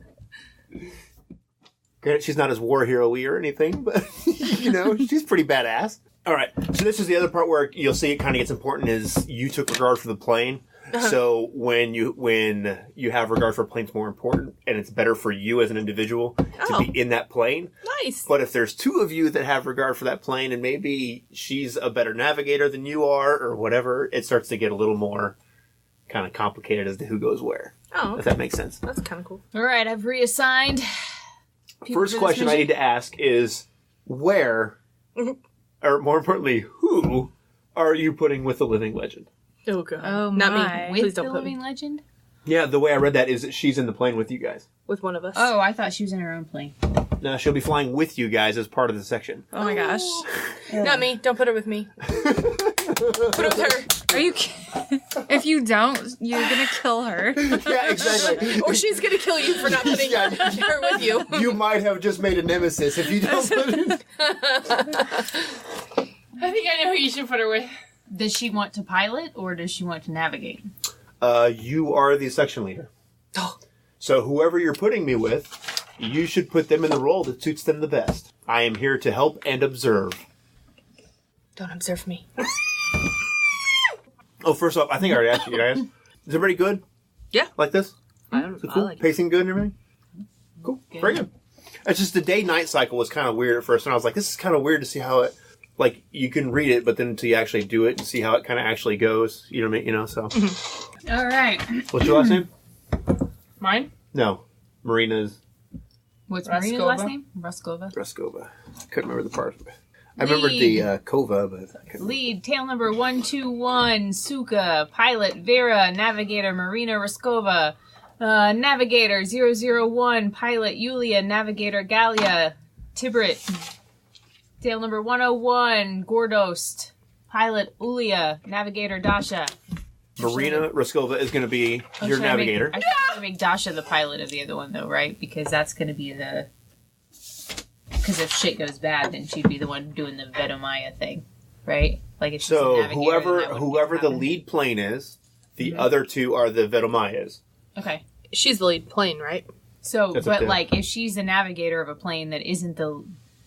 Granted, she's not as war hero-y or anything, but you know, she's pretty badass. All right, so this is the other part where you'll see it kind of gets important is you took regard for the plane. So when you have regard for a plane, it's more important, and it's better for you as an individual to be in that plane. Nice. But if there's two of you that have regard for that plane, and maybe she's a better navigator than you are, or whatever, it starts to get a little more kind of complicated as to who goes where. Oh, If that makes sense. that's kind of cool. All right, I've reassigned. First question I need to ask is where, or more importantly, who are you putting with the living legend? Oh god. Oh, Not my. me. With Please the don't put living me legend? Yeah, the way I read that is that she's in the plane with you guys. with one of us. Oh, I thought she was in her own plane. No, she'll be flying with you guys as part of the section. Oh my gosh. Not me. Don't put her with me. Put her with her. Are you If you don't, you're gonna kill her. Yeah, exactly. Or she's gonna kill you for not putting her with you. You might have just made a nemesis if you don't put it. I think I know who you should put her with. Does she want to pilot or does she want to navigate? You are the section leader. Oh. So whoever you're putting me with, you should put them in the role that suits them the best. I am here to help and observe. Don't observe me. Oh, first off, I think I already asked you guys. Is everybody good? Yeah. Like this? I don't. Is it cool? I like it. Pacing good and everything? Cool. Very good. It's just the day-night cycle was kind of weird at first, and I was like, this is kind of weird to see how it, like, you can read it, but then until you actually do it and see how it kind of actually goes, you know what I mean? You know, so. All right. What's your last name? Mine? No. Marina's What's Marina's last Raskova. name? Ruskova. Raskova. Couldn't remember the part. I remembered the Kova, but I couldn't. Lead, tail number 121, Suka. Pilot, Vera. Navigator, Marina Ruskova. Navigator, 001, Pilot, Yulia. Navigator, Galia. Tibrit. Tail number 101, Gordost. Pilot, Ulia. Navigator, Dasha. Marina Raskova is going to be your navigator. I should make Dasha the pilot of the other one, though, right? Because that's going to be the... Because if shit goes bad, then she'd be the one doing the Vedomaya thing, right? Like if she's a So navigator, then that wouldn't whoever the happen. lead plane is, the other two are the Vedomayas. Okay. She's the lead plane, right? So, That's but okay. like, if she's the navigator of a plane that isn't the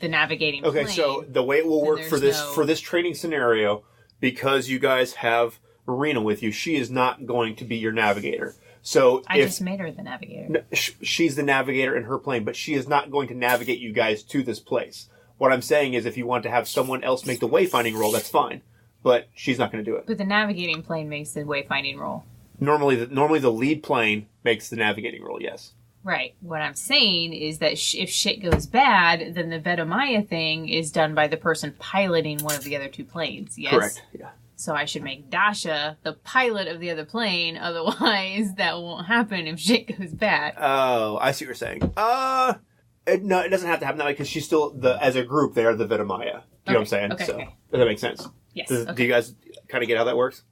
navigating Okay, plane, so the way it will then work for there's this no- for this training scenario, because you guys have Marina with you, she is not going to be your navigator. So I if just made her the navigator. No, she's the navigator in her plane, but she is not going to navigate you guys to this place. What I'm saying is if you want to have someone else make the wayfinding roll, that's fine. but she's not going to do it. But the navigating plane makes the wayfinding roll. Normally the lead plane makes the navigating roll, yes. Right. What I'm saying is that if shit goes bad, then the Vedomaya thing is done by the person piloting one of the other two planes, yes? Correct, yeah. So I should make Dasha the pilot of the other plane, otherwise that won't happen if shit goes bad. Oh, I see what you're saying. No, it doesn't have to happen that way because she's still, as a group, they're the Vedomaya. You know what I'm saying? Okay, so, okay. Does that make sense? Yes. Do you guys kind of get how that works?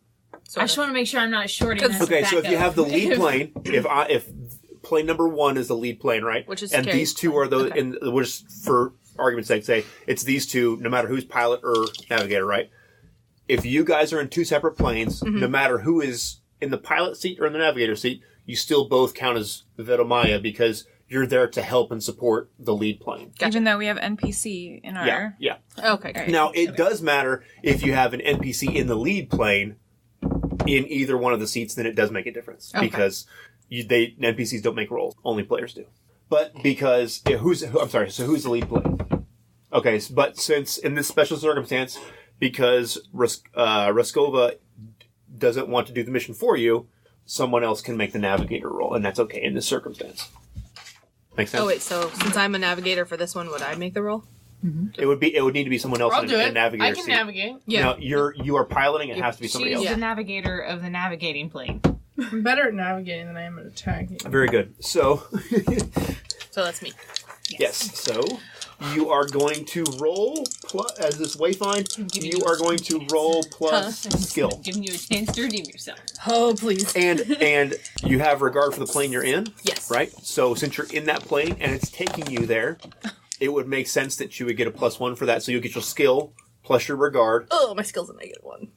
I just want to make sure I'm not shorting this. Okay, so if you backup. have the lead plane, if plane number 1 is the lead plane, right? Which is and Carrie's these two are those, and we'll just, for argument's sake, say it's these two, no matter who's pilot or navigator, right? If you guys are in two separate planes, no matter who is in the pilot seat or in the navigator seat, you still both count as Vedomaya because you're there to help and support the lead plane. Even though we have NPC in our... Yeah. Okay. Right. Now, it does matter if you have an NPC in the lead plane in either one of the seats, then it does make a difference. Okay. Because NPCs don't make rolls. Only players do. But because... who's the lead plane? Okay, but since in this special circumstance, because Raskova doesn't want to do the mission for you, someone else can make the navigator roll, and that's okay in this circumstance. Make sense? Oh wait, so since I'm a navigator for this one, would I make the roll? It would need to be someone else I'll in do a it. navigator I can seat. navigate. Yeah. No, you are piloting. It has to be somebody She's else. the navigator of the navigating plane. I'm better at navigating than I am at attacking. Very good. So, So that's me. yes. So you are going to roll as this wayfind. You are going to roll plus skill, Giving you a chance to redeem yourself. Oh please. and you have regard for the plane you're in. Yes. Right. So since you're in that plane and it's taking you there, it would make sense that you would get a +1 for that. So you'll get your skill plus your regard. Oh, my skill's a -1.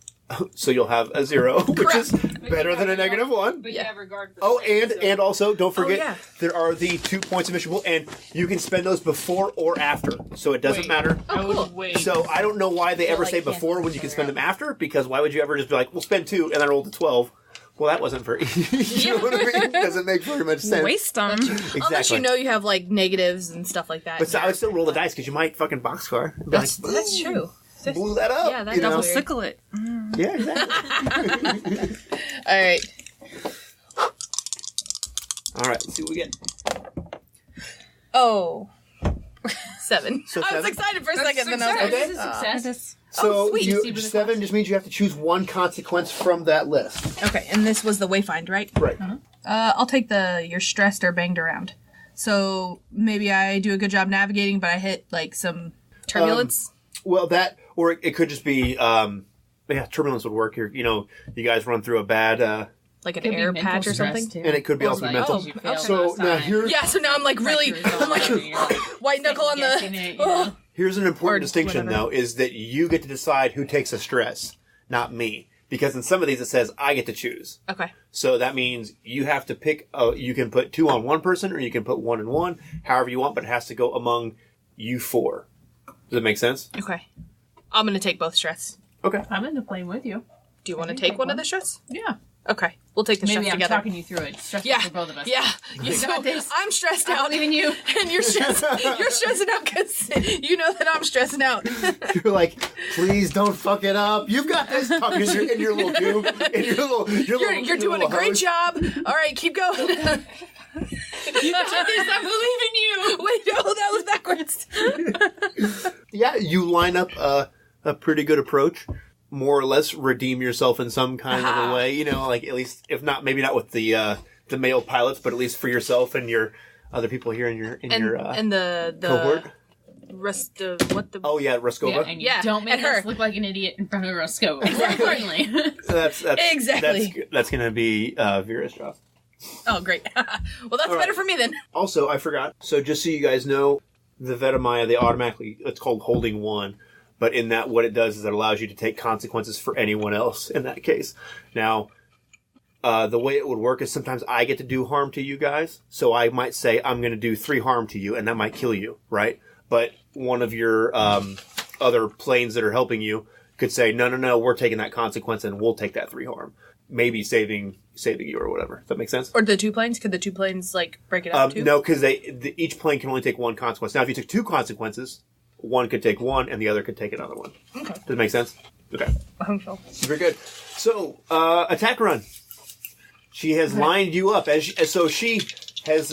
So you'll have a 0, which is better than a -1. But you have regard for Oh, the plane, and also don't forget yeah. there are the 2 points of mission pool, and you can spend those before or after, so it doesn't Wait. matter. I would cool. wait. So I don't know why they ever like say cancel before when each you can other spend out. them after, because why would you ever just be like, we'll spend 2 and then roll to 12? Well, that wasn't very. You know what I mean? Doesn't make very much sense. Waste them. Exactly. Unless you know you have like negatives and stuff like that. But so I would still roll the dice because you might fucking boxcar. Be that's like, true. blew that up. Yeah, that you know? Double weird. sickle it. Yeah, exactly. All right. All right, let's see what we get. Oh. 7. So I was 7? excited for a second, then I was like, This is a success. So sweet. you, See what it 7 just means you have to choose one consequence from that list. okay, and this was the wayfind, right? Right. I'll take the you're stressed or banged around. So maybe I do a good job navigating, but I hit like some turbulence. Well, that, or it could just be, turbulence would work here. You know, you guys run through a bad, like an Could be air mental patch or stress, something. too. and it could be Or also like, mental. oh, you failed So last now time. here's Yeah, so now I'm like really, Pressure is I'm like all over, you're like, white knuckle on guessing the. it, you know. here's an important Or distinction whatever. though, is that you get to decide who takes a stress, not me. Because in some of these it says I get to choose. Okay. So that means you have to pick. You can put 2 on one person, or you can put 1 and 1, however you want. But it has to go among you 4. Does that make sense? Okay. I'm gonna take both stress. Okay. I'm in the plane with you. Do you want to can take take one of one. the stress? Yeah. Okay, we'll take the Maybe stress I'm together. talking you through it. Stressful Yeah, for both of us. yeah. You got so this. I'm stressed out, I'm leaving you. and you're stressed. You're stressing out because you know that I'm stressing out. You're like, please don't fuck it up. You've got this. Because you're in your little tube. In your little. You're doing a great job. All right, keep going. You got this. I believe in you. Wait, no, that was backwards. Yeah, you line up a pretty good approach. More or less redeem yourself in some kind of a way. You know, like at least, if not, maybe not with the male pilots, but at least for yourself and your other people here in your And the cohort. rest of what the Oh yeah, Raskova. Yeah, and you Yeah, don't make and her. us look like an idiot in front of Roscoe. Importantly. That's Exactly. That's gonna be Vera's job. oh great. Well, that's All better right. for me then. Also, I forgot. So just so you guys know, the Vedomaya, they automatically, it's called holding 1. But in that, what it does is it allows you to take consequences for anyone else in that case. Now, the way it would work is sometimes I get to do harm to you guys. So I might say, I'm going to do 3 harm to you, and that might kill you, right? But one of your other planes that are helping you could say, no, we're taking that consequence, and we'll take that 3 harm. Maybe saving you or whatever. Does that make sense? Or the 2 planes? Could the 2 planes like break it up too? No, because each plane can only take 1 consequence. Now, if you took 2 consequences, one could take 1 and the other could take another one. Okay. Does it make sense? Okay. Wonderful. Very good. So, attack run. She has lined you up so she has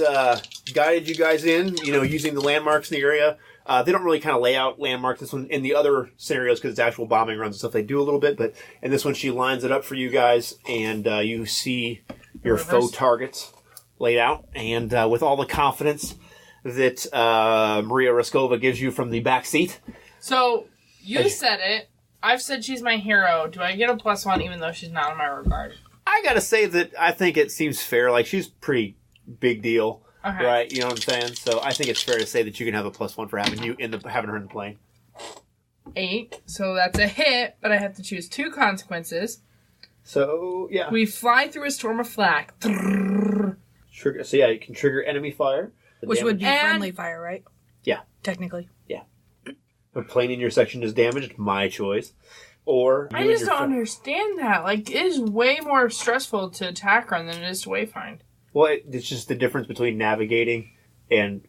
guided you guys in. Using the landmarks in the area. They don't really kind of lay out landmarks. This one in the other scenarios because it's actual bombing runs and stuff. They do a little bit, but in this one she lines it up for you guys, and you see your faux targets laid out, and with all the confidence that Maria Raskova gives you from the back seat. So you said it. I've said she's my hero. Do I get a +1 even though she's not in my regard? I gotta say that I think it seems fair. Like, she's pretty big deal, Okay. right? You know what I'm saying? So I think it's fair to say that you can have a +1 for having having her in the plane. 8. So that's a hit, but I have to choose 2 consequences. So yeah, We fly through a storm of flak. trigger. So yeah, you can trigger enemy fire, Which would be And- friendly fire, right? Yeah. Technically. a plane in your section is damaged. My choice. Or I just don't understand that. Like, it is way more stressful to attack run than it is to wayfind. Well, it's just the difference between navigating and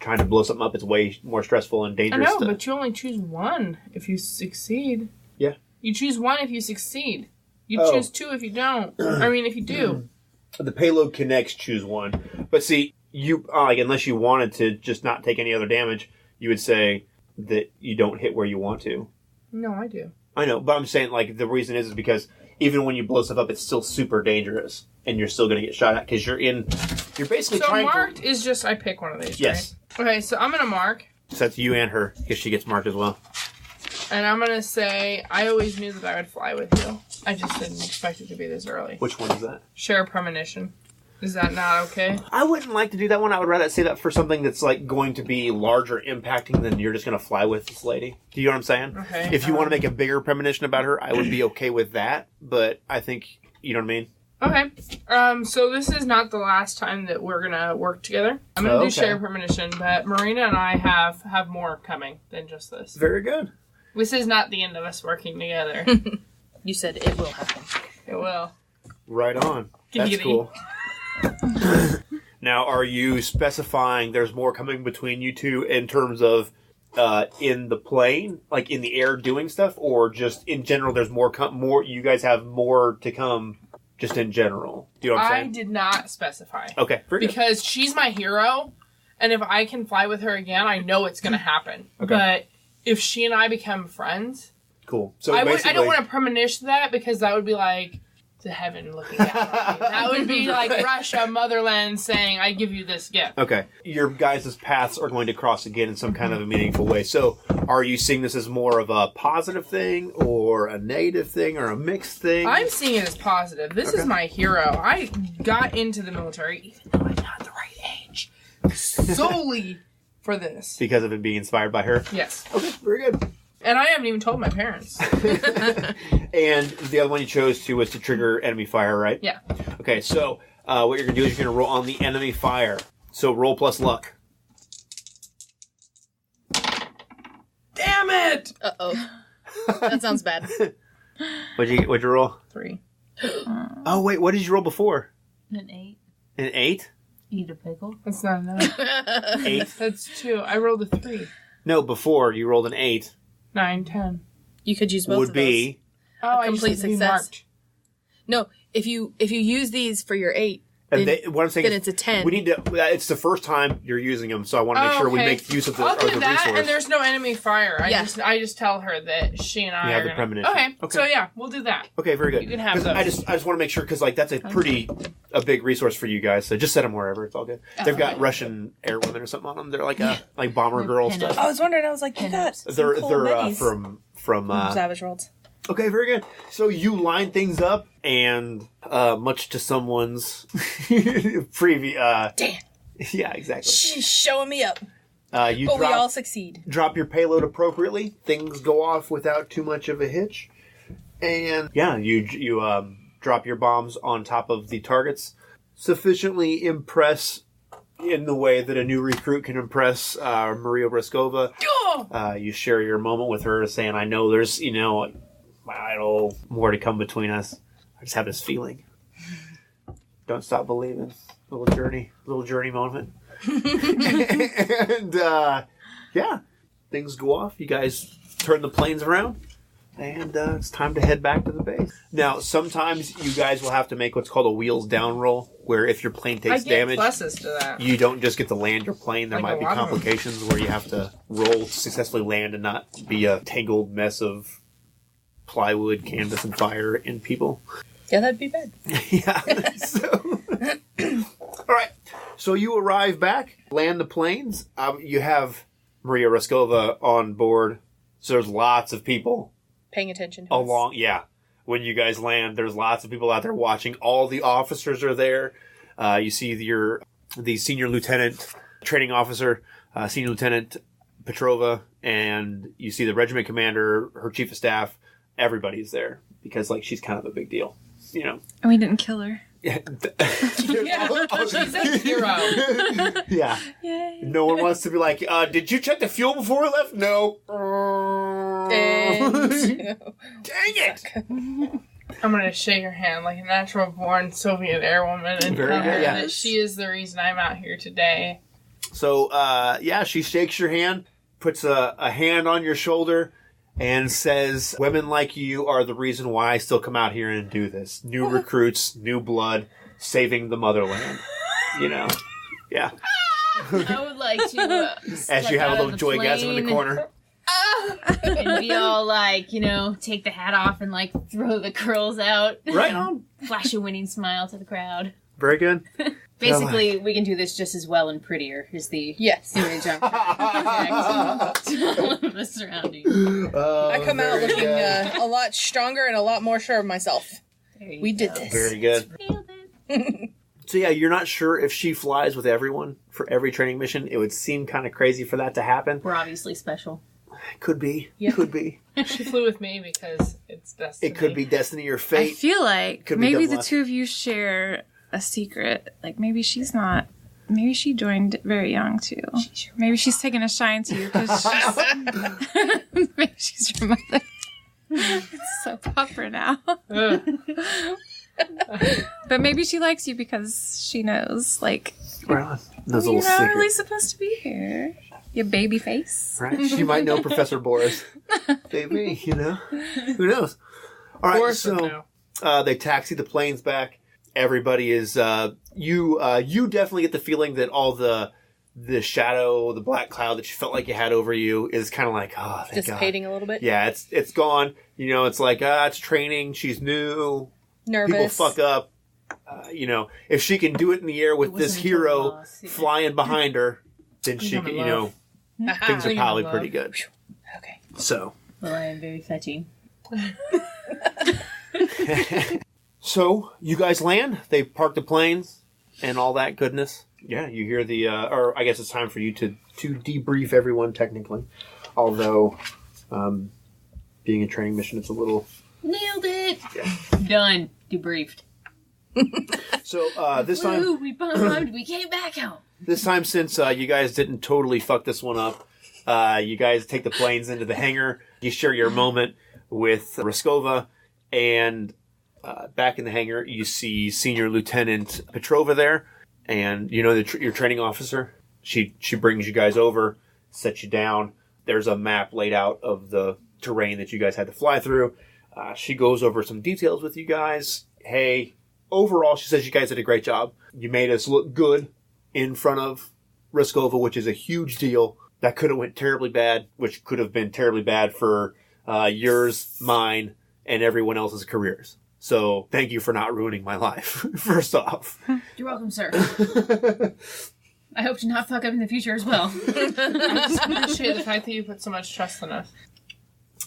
trying to blow something up. It's way more stressful and I dangerous. know, but you only choose 1 if you succeed. Yeah. You choose 1 if you succeed. You Oh. choose 2 if you don't. I mean, if you do. The payload connects, choose 1. But see, you unless you wanted to just not take any other damage, you would say that you don't hit where you want to. No, I do. I know, but I'm saying, like, the reason is because even when you blow stuff up, it's still super dangerous, and you're still going to get shot at because you're basically So trying marked is just I pick one of these, Yes. right? Okay, so I'm going to mark, to... So that's you and her, because she gets marked as well. and I'm going to say I always knew that I would fly with you. I just didn't expect it to be this early. Which one is that? Share premonition. Is that not okay? I wouldn't like to do that one. I would rather say that for something that's, like, going to be larger impacting than you're just going to fly with this lady. Do you know what I'm saying? Okay. If you want to make a bigger premonition about her, I would be okay with that, but I think, you know what I mean? Okay. So this is not the last time that we're gonna work together. I'm gonna do Okay. share premonition, but Marina and I have more coming than just this. Very good. This is not the end of us working together. You said it will happen. It will. Right on. That's Giggity. cool. Now, are you specifying there's more coming between you two in terms of in the plane, like in the air doing stuff, or just in general there's more you guys have more to come just in general? Do you know what I'm I saying? did not specify. Okay, very good. Because she's my hero, and if I can fly with her again, I know it's gonna happen. Okay. But if she and I become friends, Cool. So I basically, don't want to premonition that because that would be like to heaven looking down on me. That would be like Russia, motherland saying, I give you this gift. Okay, your guys' paths are going to cross again in some kind of a meaningful way. So, are you seeing this as more of a positive thing, or a negative thing, or a mixed thing? I'm seeing it as positive. This is my hero. I got into the military, even though I'm not the right age, solely for this. Because of it being inspired by her. Yes. Okay, very good. And I haven't even told my parents. And the other one you chose was to trigger enemy fire, right? Yeah. Okay, so what you're going to do is you're going to roll on the enemy fire. So roll plus luck. Damn it! Uh-oh. That sounds bad. What'd you roll? 3. Oh, wait, what did you roll before? An 8. An 8? Eat a pickle. That's not enough. 8? That's 2. I rolled a 3. No, before you rolled an 8. 9, 10. You could use both Would of those. be... Oh, I just complete have to be success. marked. No, if you use these for your 8, And then, what I'm saying then is, it's a 10. we need to... It's the first time you're using them, so I want to make Oh, sure we okay. make use of the, I'll do the that, resource. and there's no enemy fire. Yeah. I just tell her that she and I You are have the gonna... premonition. Okay, Okay. so yeah, we'll do that. Okay, very good. You can have 'Cause those. I just want to make sure, because like that's a big resource for you guys. So just set them wherever. It's all good. They've got Russian air women or something on them. They're like bomber girl pinup. stuff. I was wondering, I was like, you got some They're cool they're minis. from Savage Worlds. Okay, very good. So you line things up, and much to someone's previous. Damn. Yeah, exactly. She's showing me up. You But we all succeed. drop your payload appropriately. Things go off without too much of a hitch, and yeah, you drop your bombs on top of the targets, sufficiently impress in the way that a new recruit can impress Maria Raskova. Oh! You share your moment with her, saying, "I know there's my idol, more to come between us. I just have this feeling. Don't stop believing." Little journey moment. And yeah, things go off. You guys turn the planes around. And it's time to head back to the base. Now, sometimes you guys will have to make what's called a wheels down roll, where if your plane I takes get damage, pluses to that. you don't just get to land your plane. There Like might a be lot of them. complications where you have to roll to successfully land and not be a tangled mess of plywood, canvas, and fire and people. Yeah, that'd be bad. Yeah. So, all right. So you arrive back, land the planes. You have Maria Raskova on board. So there's lots of people Paying attention to us. along. Yeah. When you guys land, there's lots of people out there watching. All the officers are there. You see the senior lieutenant, training officer, senior lieutenant Petrova, and you see the regiment commander, her chief of staff. Everybody's there because like she's kind of a big deal, you know. And we didn't kill her. Yeah. She's a hero. Yeah. Yay. No one wants to be like, did you check the fuel before we left? No. And- Dang it! I'm gonna shake her hand like a natural born Soviet airwoman and Very tell her good, yeah. that she is the reason I'm out here today. So, yeah, she shakes your hand, puts a hand on your shoulder, and says, women like you are the reason why I still come out here and do this. New recruits, new blood, saving the motherland. You know? Yeah. I would like to As you have a little joygasm in the corner. and be all like, you know, take the hat off and like throw the curls out. Right on. Flash a winning smile to the crowd. Very good. Basically, we can do this just as well and prettier, is the yes. image I'm trying to project to all of the surroundings. I come out looking a lot stronger and a lot more sure of myself. There you We did go. this. Very good. Nailed it. So yeah, you're not sure if she flies with everyone for every training mission. It would seem kind of crazy for that to happen. We're obviously special. Could be. Yeah. Could be. She flew with me because it's destiny. It could be destiny or I fate. feel like Could be maybe double the life. two of you share a secret. Like maybe she's not. Maybe she joined very young too. Maybe she's taking a shine to you because maybe she's your mother. It's so proper now. Ugh. But maybe she likes you because she knows, like, Right on. Those you're little not secrets. really supposed to be here. Your baby face. Right? She might know Professor Boris. Maybe, you know? Who knows? All right, Boris would so know. they taxi the planes back. Everybody is... you definitely get the feeling that all the shadow, the black cloud that you felt like you had over you is kind of like, oh, thank God. Dissipating a little bit. Yeah, it's gone. You know, it's like, it's training. She's new. Nervous. People fuck up. You know, if she can do it in the air with It this wasn't until hero loss, yeah. flying behind her, then she I'm can, in you know, love. things are I'm in probably love. pretty good. Okay. So, Well, I am very fetching. so you guys land. They park the planes and all that goodness. Yeah, you hear the, or I guess it's time for you to debrief everyone technically. Although, being a training mission, it's a little. Nailed it! Yeah. Done. Debriefed. So this time. Woo, we bombed. We came back home. This time, since you guys didn't totally fuck this one up, you guys take the planes into the hangar. You share your moment with Raskova, and back in the hangar, you see Senior Lieutenant Petrova there, and you know your training officer. She brings you guys over, sets you down. There's a map laid out of the terrain that you guys had to fly through. She goes over some details with you guys. Hey, overall, she says you guys did a great job. You made us look good in front of Raskova, which is a huge deal. That could have went terribly bad, which could have been terribly bad for yours, mine, and everyone else's careers. So thank you for not ruining my life, first off. You're welcome, sir. I hope to not fuck up in the future as well. I just appreciate the fact that you put so much trust in us.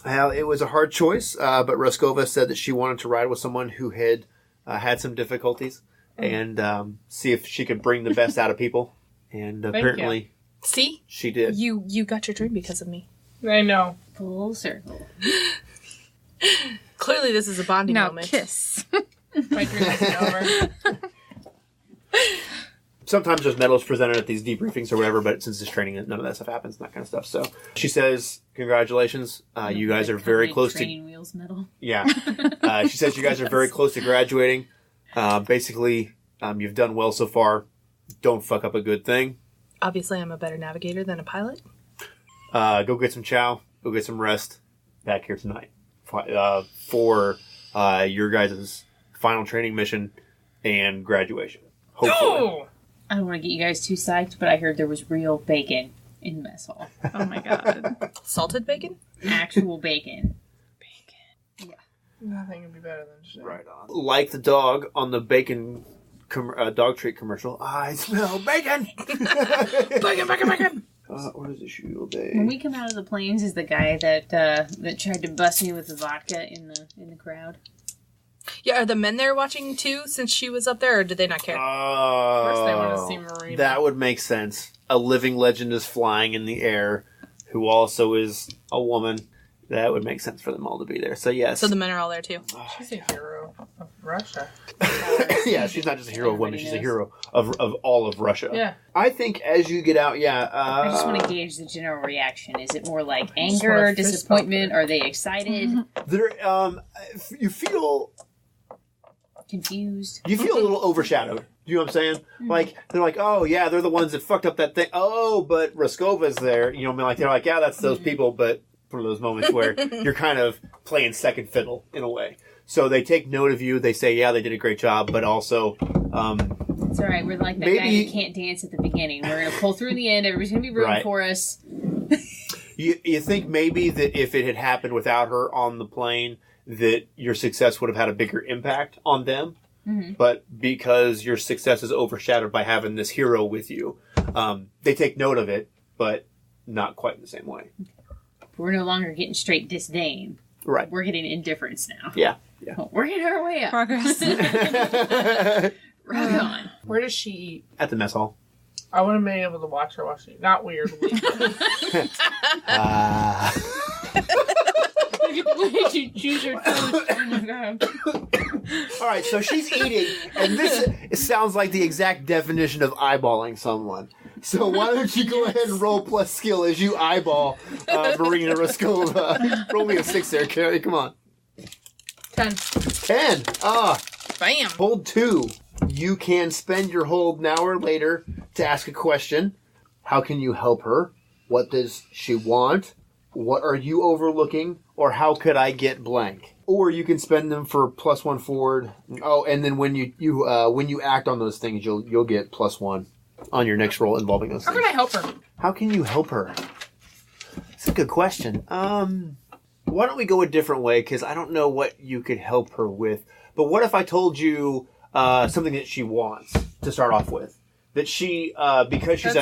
Well, it was a hard choice, but Raskova said that she wanted to ride with someone who had had some difficulties and see if she could bring the best out of people. And apparently See? she did. You got your dream because of me. I know. Full circle. Clearly this is a bonding Now moment. kiss. My dream isn't over. Sometimes there's medals presented at these debriefings or whatever, but since this training, none of that stuff happens and that kind of stuff. So she says, congratulations. You guys are very close to... Training wheels medal. Yeah. She says you guys are very close to graduating. Basically, you've done well so far. Don't fuck up a good thing. Obviously I'm a better navigator than a pilot. Go get some chow. Go get some rest. Back here tonight. for your guys' final training mission and graduation. Hopefully. Oh! I don't want to get you guys too psyched, but I heard there was real bacon in the mess hall. Oh my god. Salted bacon? Actual bacon. Nothing would be better than shit. Right on. Like the dog on the bacon dog treat commercial. I smell bacon. Bacon! What is the shield When we come out of the plains, is the guy that tried to bust me with the vodka in the crowd? Yeah, are the men there watching too since she was up there, or did they not care? First they want to see Marina. That would make sense. A living legend is flying in the air, who also is a woman. That would make sense for them all to be there. So yes. So the men are all there too. She's a hero of Russia. Yeah, she's not just a hero of women. She's a hero of all of Russia. Yeah. I think as you get out, I just want to gauge the general reaction. Is it more like just want anger, a fist disappointment? Are they excited? there. You feel Confused? a little overshadowed. You know what I'm saying? Like they're like, oh yeah, they're the ones that fucked up that thing. Oh, but Raskova's there. You know what I mean? Like they're like, yeah, that's those people. But for those moments where you're kind of playing second fiddle in a way. So they take note of you. They say, yeah, they did a great job, but also, It's all right. We're like that guy maybe- who can't dance at the beginning. We're gonna pull through in the end. Everybody's gonna be rooting Right. for us. you think maybe that if it had happened without her on the plane, that your success would have had a bigger impact on them. Mm-hmm. But because your success is overshadowed by having this hero with you, they take note of it, but not quite in the same way. We're no longer getting straight disdain. Right. We're getting indifference now. Yeah. Oh, we're getting our way up. Progress. Right on. Where does she eat? At the mess hall. I want to be able to watch her while she eat. Not weirdly. Where did you choose your food? Oh my god. All right, so she's eating, and this sounds like the exact definition of eyeballing someone. So why don't you go ahead and roll plus skill as you eyeball Marina Raskova. Roll me a 6 there, Carrie. Come on. 10. 10. Bam! Hold 2. You can spend your hold now or later to ask a question. How can you help her? What does she want? What are you overlooking? Or how could I get blank? Or you can spend them for +1 forward. Oh, and then when you act on those things, you'll get +1 on your next roll involving those How things. can I help her? How can you help her? That's a good question. Why don't we go a different way? Because I don't know what you could help her with. But what if I told you something that she wants to start off with? That she, because she's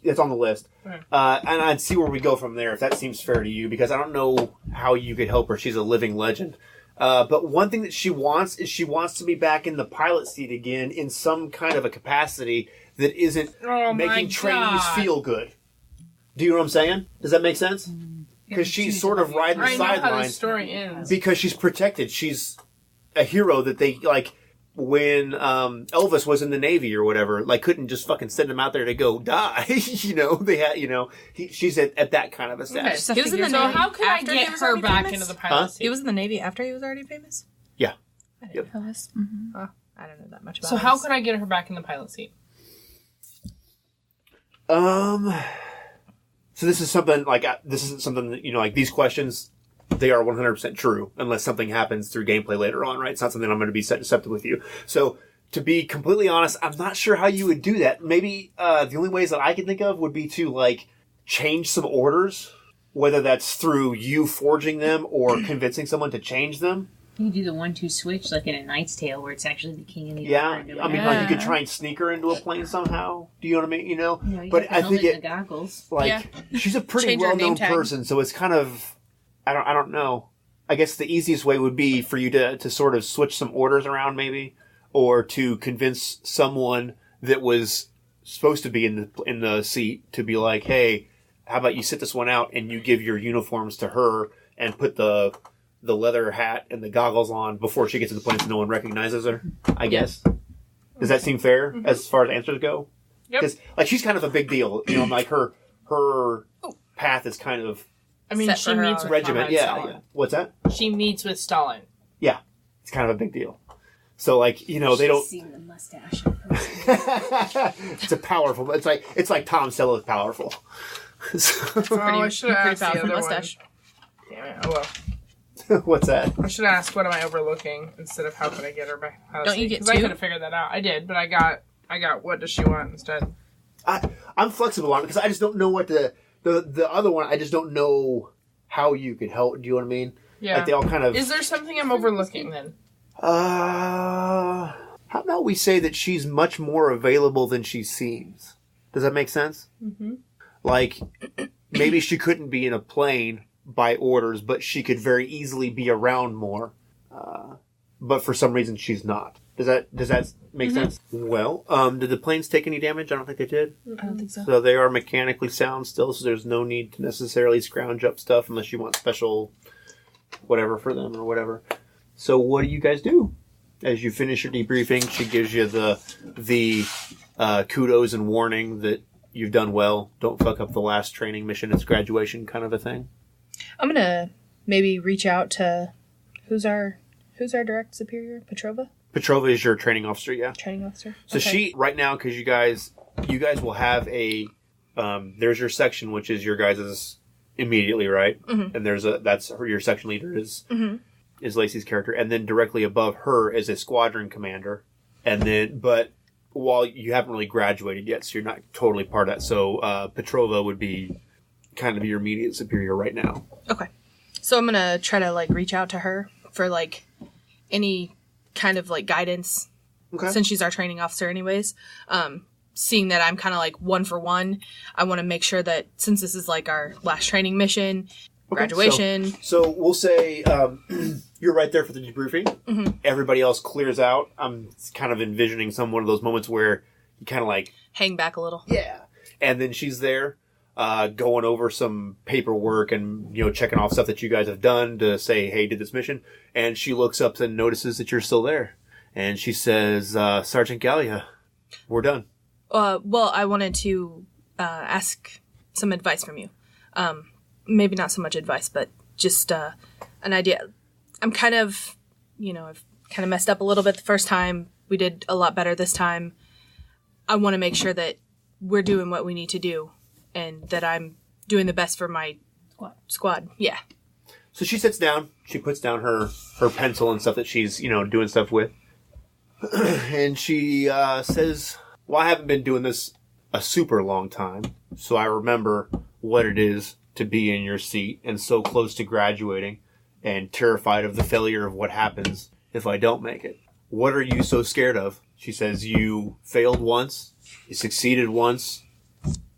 it's on the list. Okay. And I'd see where we go from there, if that seems fair to you, because I don't know how you could help her. She's a living legend. But one thing that she wants is she wants to be back in the pilot seat again in some kind of a capacity that isn't Oh my making trainees God. feel good. Do you know what I'm saying? Does that make sense? Because she's sort of riding the I know how the sidelines story ends. because she's protected. She's a hero that they, like, when Elvis was in the Navy or whatever, like, couldn't just fucking send him out there to go die. You know, they had, you know, she's at that kind of a Okay. status. He was in the So Navy how can I after he get was her already back famous? into the pilot Huh? seat? He was in the Navy after he was already famous? Yeah. I didn't Yep. know this. Oh, I don't know that much about So how this. can I get her back in the pilot seat? So this is something like, this isn't something that, you know, like these questions, they are 100% true unless something happens through gameplay later on, right? It's not something I'm going to be deceptive with you. So to be completely honest, I'm not sure how you would do that. Maybe the only ways that I can think of would be to, like, change some orders, whether that's through you forging them or convincing someone to change them. You do the 1-2 switch like in a Knight's Tale where it's actually the king and the Yeah, order. I mean, like, you could try and sneak her into a plane somehow. Do you know what I mean? You know, You know, you but got the I helmet think and the goggles. like Yeah. she's a pretty Change her name well-known tag. person, so it's kind of I don't know. I guess the easiest way would be for you to sort of switch some orders around, maybe, or to convince someone that was supposed to be in the seat to be like, hey, how about you sit this one out and you give your uniforms to her and put the leather hat and the goggles on before she gets in the plane so no one recognizes her, I guess. Does that seem fair as far as answers go? Yep. Because, like, she's kind of a big deal. You know, like, her path is kind of I mean, Set she for her meets own. with regiment. Conrad Yeah, Stalin. yeah. What's that? She meets with Stalin. Yeah. It's kind of a big deal. So, like, you know, they don't... Seen the mustache in person. It's a powerful... It's like Tom Selleck powerful. So- Oh, I should have Pretty asked the powerful other mustache. one. Damn it. Oh well. What's that? I should ask, what am I overlooking instead of how can I get her back? Don't you get Because I two? could have figured that out. I did, but I got what does she want instead? I'm flexible on it because I just don't know what the other one. I just don't know how you could help. Do you know what I mean? Yeah. Like they all kind of. Is there something I'm overlooking then? How about we say that she's much more available than she seems? Does that make sense? Mm-hmm. Like, maybe she couldn't be in a plane by orders, but she could very easily be around more. But for some reason, she's not. Does that make sense? Well, did the planes take any damage? I don't think they did. I don't think so. So they are mechanically sound still, so there's no need to necessarily scrounge up stuff unless you want special whatever for them or whatever. So what do you guys do? As you finish your debriefing, she gives you the kudos and warning that you've done well. Don't fuck up the last training mission. It's graduation kind of a thing. I'm gonna maybe reach out to who's our direct superior? Petrova? Petrova is your training officer, yeah. Training officer. So Okay. she, right now, because you guys will have a, there's your section, which is your guys' immediately, right? Mm-hmm. And that's your section leader is Lacey's character. And then directly above her is a squadron commander. And then, but while you haven't really graduated yet, so you're not totally part of that. So Petrova would be kind of your immediate superior right now. Okay. So I'm gonna try to reach out to her for any kind of guidance. Okay. Since she's our training officer anyways. Seeing that I'm kind of one for one, I want to make sure that since this is our last training mission, graduation. So we'll say you're right there for the debriefing. Mm-hmm. Everybody else clears out. I'm kind of envisioning one of those moments where you kind of hang back a little. yeah. And then she's there going over some paperwork and, checking off stuff that you guys have done to say, hey, did this mission. And she looks up and notices that you're still there. And she says, Sergeant Gallia, we're done. Well, I wanted to ask some advice from you. Maybe not so much advice, but just an idea. I'm kind of, I've kind of messed up a little bit the first time. We did a lot better this time. I want to make sure that we're doing what we need to do and that I'm doing the best for my squad. Yeah. So she sits down. She puts down her pencil and stuff that she's, doing stuff with. And she says, well, I haven't been doing this a super long time, so I remember what it is to be in your seat and so close to graduating and terrified of the failure of what happens if I don't make it. What are you so scared of? She says, you failed once, you succeeded once,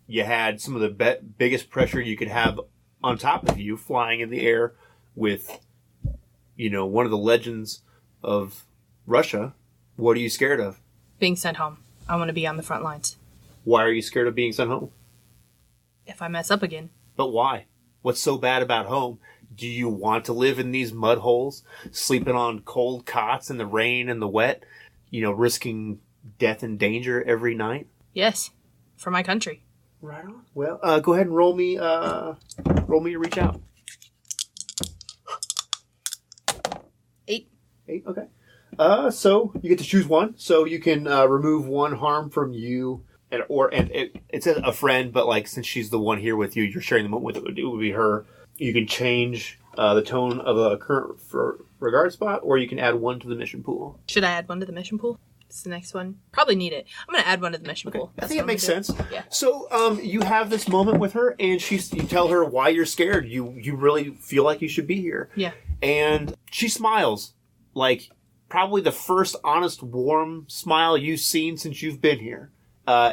you had some of the biggest pressure you could have on top of you flying in the air with, one of the legends of Russia. What are you scared of? Being sent home. I want to be on the front lines. Why are you scared of being sent home? If I mess up again. But why? What's so bad about home? Do you want to live in these mud holes, sleeping on cold cots in the rain and the wet, risking death and danger every night? Yes. For my country. Right on. Well, go ahead and roll me a reach out. 8. 8, okay. So you get to choose one. So you can remove one harm from you, and it says a friend, but since she's the one here with you, you're sharing the moment with it would be her. You can change the tone of a current regard spot, or you can add one to the mission pool. Should I add one to the mission pool? It's the next one. Probably need it. I'm going to add one to the mission pool. I think it makes sense. Yeah. So you have this moment with her, and you tell her why you're scared. You really feel like you should be here. Yeah. And she smiles, probably the first honest, warm smile you've seen since you've been here.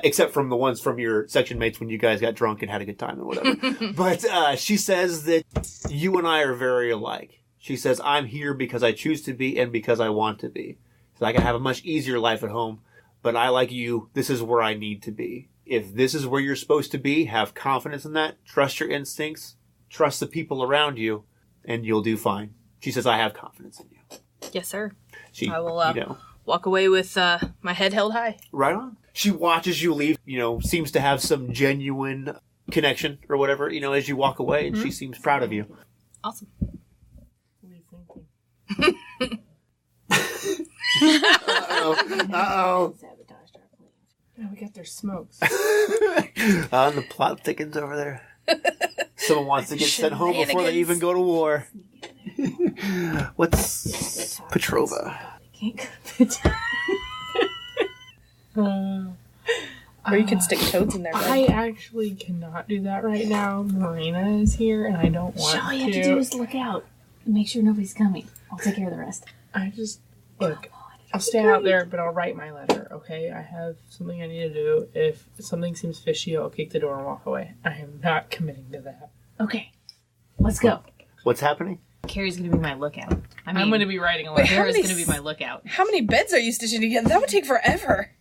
Except from the ones from your section mates when you guys got drunk and had a good time and whatever. But she says that you and I are very alike. She says, I'm here because I choose to be and because I want to be. So I can have a much easier life at home. But I, like you, this is where I need to be. If this is where you're supposed to be, have confidence in that. Trust your instincts. Trust the people around you. And you'll do fine. She says, I have confidence in you. Yes, sir. She, I will walk away with my head held high. Right on. She watches you leave, seems to have some genuine connection or whatever, as you walk away, and she seems proud of you. Awesome. What are you thinking? Uh-oh. Sabotaged our plans. Oh, we got their smokes. And the plot thickens over there. Someone wants to get sent home before they even go to war. What's Petrova? Or you can stick toads in there. I actually cannot do that right now. Marina is here, and I don't want All you have to do is look out and make sure nobody's coming. I'll take care of the rest. I just look. I'll stay out there, but I'll write my letter. Okay, I have something I need to do. If something seems fishy, I'll kick the door and walk away. I am not committing to that. Okay, let's go. What's happening? Carrie's gonna be my lookout. I'm going to be writing a letter. how Kara's many gonna be my lookout. How many beds are you stitching together? That would take forever.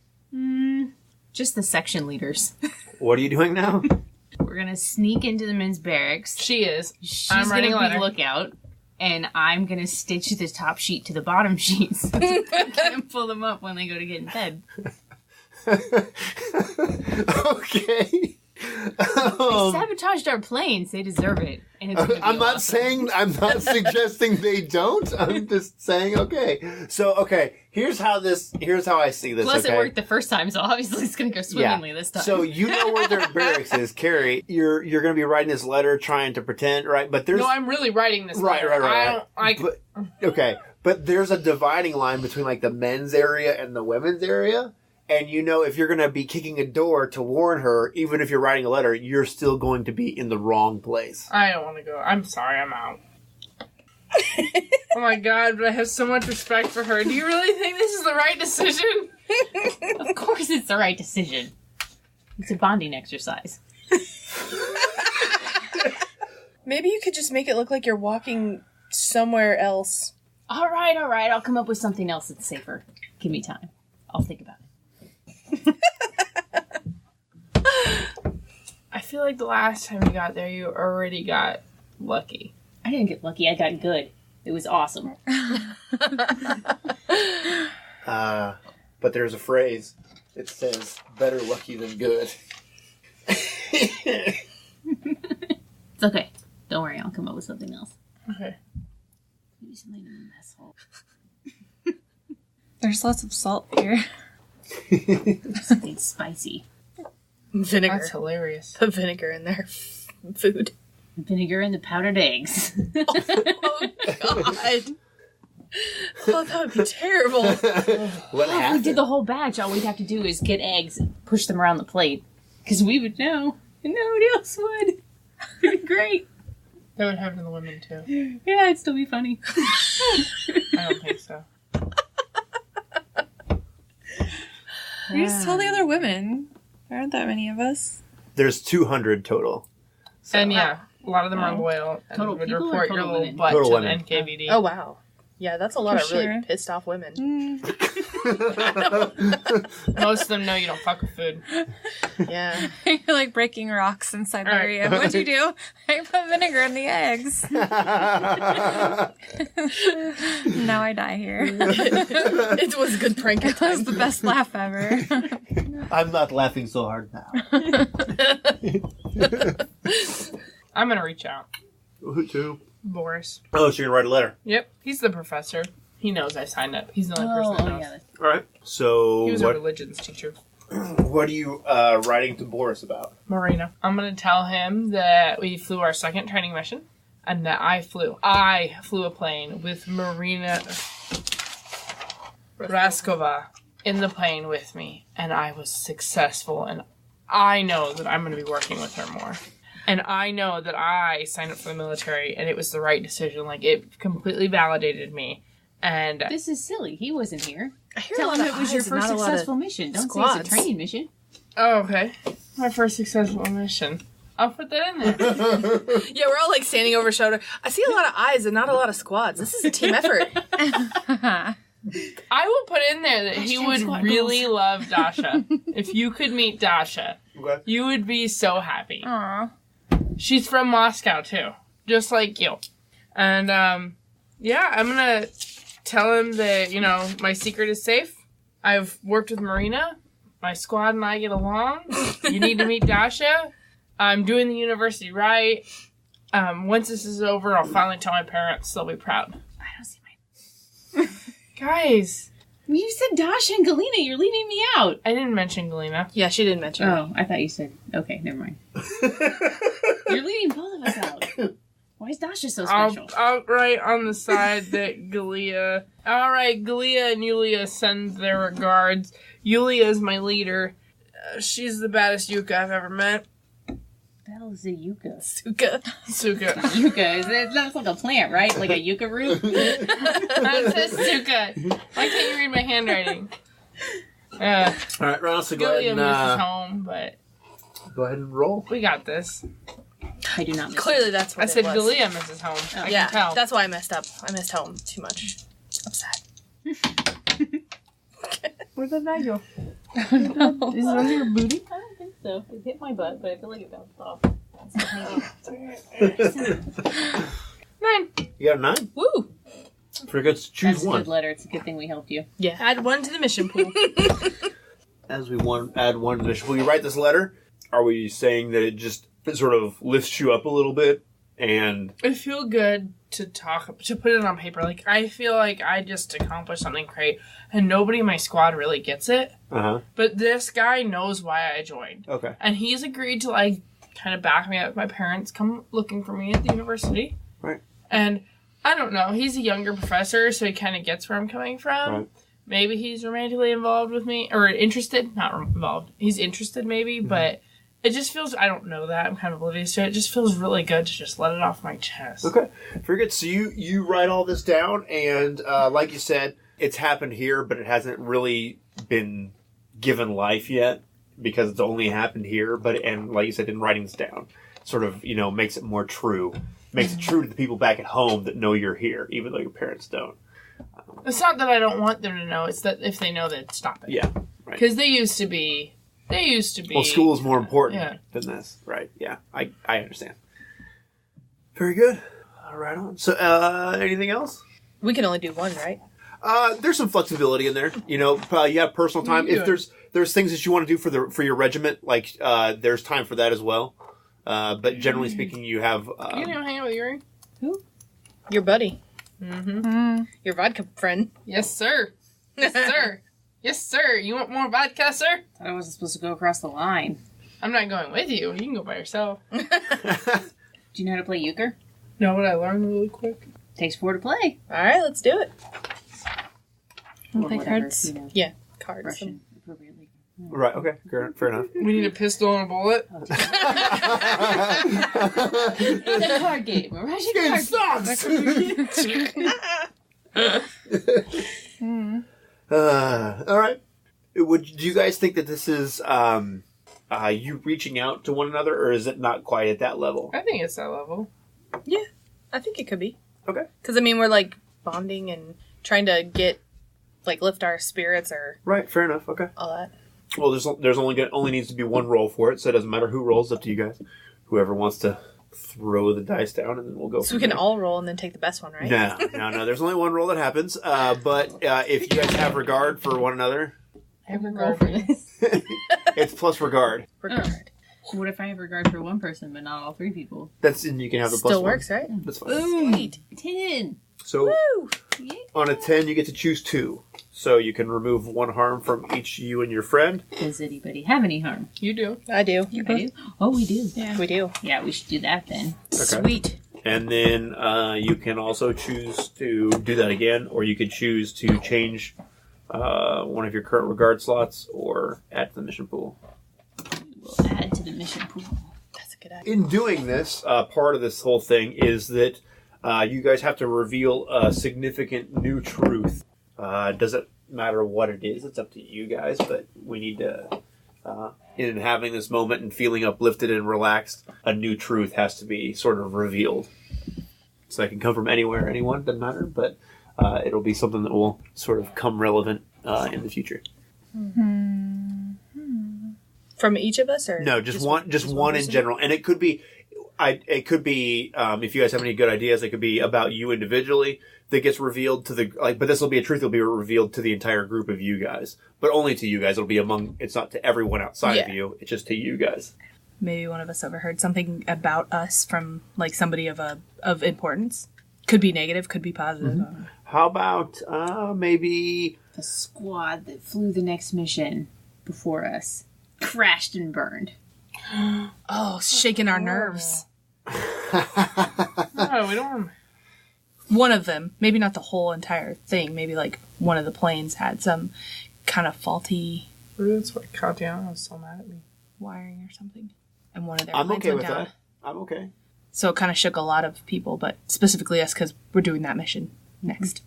Just the section leaders. What are you doing now? We're gonna sneak into the men's barracks. She is. She's I'm writing gonna a letter. be lookout, and I'm gonna stitch the top sheet to the bottom sheet so I can't pull them up when they go to get in bed. Okay. They sabotaged our planes. They deserve it. And it's gonna be I'm not awesome. I'm not suggesting they don't. I'm just saying, okay. So, okay, here's how I see this. Plus, okay? it worked the first time, so obviously it's gonna go swimmingly this time. So you know where their barracks is, Carrie. You're going to be writing this letter, trying to pretend, right? But there's No, I'm really writing this right. letter. But, okay, but there's a dividing line between like the men's area and the women's area. And you know, if you're going to be kicking a door to warn her, even if you're writing a letter, you're still going to be in the wrong place. I don't want to go. I'm sorry, I'm out. Oh my god, but I have so much respect for her. Do you really think this is the right decision? Of course it's the right decision. It's a bonding exercise. Maybe you could just make it look like you're walking somewhere else. All right. I'll come up with something else that's safer. Give me time. I'll think about it. I feel like the last time you got there, you already got lucky. I didn't get lucky. I got good. It was awesome. But there's a phrase. It says, better lucky than good. It's okay. Don't worry. I'll come up with something else. Okay. Maybe something in the mess hall. There's lots of salt here. Something spicy. Vinegar. That's hilarious. Put vinegar in their food. Vinegar and the powdered eggs. Oh, God. Oh, that would be terrible. What If we happened? did the whole batch, all we'd have to do is get eggs and push them around the plate. Because we would know, and nobody else would. It'd be great. That would happen to the women, too. Yeah, it'd still be funny. I don't think so. You just tell the other women. There aren't that many of us. There's 200 total. So, And yeah, a lot of them are loyal. And Total would people or report total your little women? butt Total to women. the NKVD. Oh, wow. Yeah, that's a lot For of really sure. pissed off women. Most of them know you don't fuck with food. Yeah. You're like breaking rocks inside the All right. area. What'd you do? I put vinegar in the eggs. Now I die here. It was a good prank. That was the best laugh ever. I'm not laughing so hard now. I'm gonna reach out. Who to? Boris. Oh, so you're gonna write a letter. Yep, he's the professor. He knows I signed up. He's the only person that knows. yeah. All right. So He was a religions teacher. what are you writing to Boris about? Marina. I'm gonna tell him that we flew our second training mission, and that I flew a plane with Marina Raskova in the plane with me, and I was successful, and I know that I'm gonna be working with her more. And I know that I signed up for the military, and it was the right decision. Like, it completely validated me. And This is silly. He wasn't here. I hear Tell a lot him of it was your eyes and first not a lot of successful mission. Don't say squads. it's a training mission. oh, okay, my first successful mission. I'll put that in there. Yeah, we're all like standing over shoulder. I see a lot of eyes and not a lot of squads. This is a team effort. I will put in there that he Hashtag would squad really goals. love Dasha. If you could meet Dasha, Okay. you would be so happy. Aw. She's from Moscow too, just like you. And yeah, I'm gonna tell him that, you know, my secret is safe. I've worked with Marina. My squad and I get along. You need to meet Dasha. I'm doing the university right. Once this is over, I'll finally tell my parents. They'll be proud. I don't see my... Guys, You said Dasha and Galena. You're leaving me out. I didn't mention Galena. Yeah, she didn't mention it. Oh, I thought you said... Okay, never mind. You're leaving both of us out. Why Why is Dasha so I'll special? write on the side that Galia. Alright, Galia and Yulia send their regards. Yulia is my leader. She's the baddest Yuka I've ever met. What the hell is a yucca? Suka. Suka. Yucca, that's like a plant, right? Like a yucca root? That says Suka. Why can't you read my handwriting? Alright, Ronald, so go Galia ahead misses and home, but go ahead and roll. we got this. I do not miss Clearly, that's what I said it was. Galia misses home. I Yeah, can tell. that's why I messed up. I missed home too much. I'm sad. Where did that go? it. Is it under your booty? I don't think so. It hit my butt, but I feel like it bounced off. 9. You got a 9? Woo! Pretty good. Choose That's a one. good letter. It's a good thing we helped you. Yeah, add 1 to the mission pool. As we add one to the mission. Will you write this letter? Are we saying that it sort of lifts you up a little bit? And I feel good to put it on paper. Like, I feel like I just accomplished something great, and nobody in my squad really gets it. But this guy knows why I joined. Okay. And he's agreed to, like, kind of back me up if my parents come looking for me at the university. Right. And I don't know. He's a younger professor, so he kind of gets where I'm coming from. Right. Maybe he's romantically involved with me, or interested. Not involved. He's interested, maybe, but it just feels, I don't know that. I'm kind of oblivious to it. It just feels really good to just let it off my chest. Okay. Very good. So you write all this down, and like you said, it's happened here, but it hasn't really been given life yet because it's only happened here. And like you said, in writing this down, sort of, makes it more true. Makes it true to the people back at home that know you're here, even though your parents don't. It's not that I don't want them to know. It's that if they know, they'd stop it. Yeah. Right. Because they used to be. Well, school is more important Yeah. than this. Right. Yeah. I understand. Very good. All right on. So, anything else? We can only do 1, right? There's some flexibility in there. You have personal time. Yeah. If there's things that you want to do for your regiment, like there's time for that as well. But generally speaking, you have. You know, hang out with Yuri? Your buddy. Mm-hmm. Your vodka friend. Yes, sir. Yes, sir. Yes, sir. You want more vodka, sir? I wasn't supposed to go across the line. I'm not going with you. You can go by yourself. Do you know how to play euchre? Know what I learned really quick? Takes 4 to play. Alright, let's do it. Or Play whatever, cards? Yeah, cards. Russian appropriately. Right. Okay. Fair enough. We need a pistol and a bullet. It's a card game. A Russian card game. All right. Do you guys think that this is you reaching out to one another, or is it not quite at that level? I think it's that level. Yeah, I think it could be. Okay. Because, we're, like, bonding and trying to lift our spirits or Right. Fair enough. Okay. all that. Well, there's only needs to be one roll for it, so it doesn't matter who rolls. Up to you guys. Whoever wants to throw the dice down, and then we'll go. So we can all roll and then take the best one, right? No. There's only one roll that happens. But if you guys have regard for one another, I have regard for this. it's plus regard. Regard. What if I have regard for one person, but not all 3 people? And you can have the plus Still one. works, right? That's fine. Sweet. 10. So Woo! on a 10, you get to choose 2. So you can remove 1 harm from each you and your friend. Does anybody have any harm? You do. I do. I do. Oh, we do. Yeah. We do. Yeah, we should do that then. Sweet. And then you can also choose to do that again, or you could choose to change one of your current regard slots or add to the mission pool. We'll add to the mission pool. That's a good idea. In doing this, part of this whole thing is that you guys have to reveal a significant new truth. Doesn't matter what it is, it's up to you guys, but we need to, in having this moment and feeling uplifted and relaxed, a new truth has to be sort of revealed. So it can come from anywhere, anyone, doesn't matter, but it'll be something that will sort of come relevant in the future. From each of us, or No, just one in person? general, and it could be, if you guys have any good ideas, it could be about you individually that gets revealed to but this will be a truth that'll be revealed to the entire group of you guys, but only to you guys. It'll be it's not to everyone outside of you. It's just to you guys. Maybe one of us overheard something about us from somebody of importance. Could be negative, could be positive. How about maybe The squad that flew the next mission before us crashed and burned. Oh, shaking our nerves. No, we don't. One of them, maybe not the whole entire thing, maybe like one of the planes had some kind of faulty That's why Katiana was so mad at me. wiring or something. And one of their I'm planes okay went with down. that. I'm okay. So it kind of shook a lot of people, but specifically us because we're doing that mission next.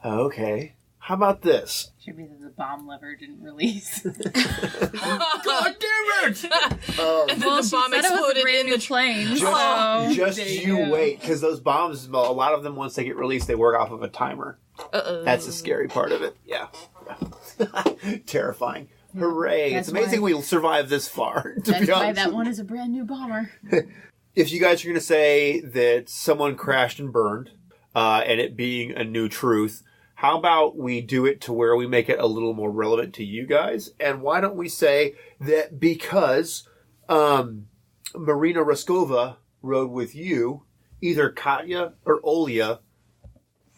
Okay. How about this? Should be that the bomb lever didn't release. God damn it! And then the bomb Said it was a exploded brand in new the plane. Just there you you go. wait, because those bombs, a lot of them, once they get released, they work off of a timer. Uh-oh. That's the scary part of it. Yeah. Terrifying. Hooray. That's It's amazing we survived this far, to That's be why honest. that one is a brand new bomber. If you guys are going to say that someone crashed and burned, and it being a new truth, how about we do it to where we make it a little more relevant to you guys? And why don't we say that because Marina Raskova rode with you, either Katya or Olya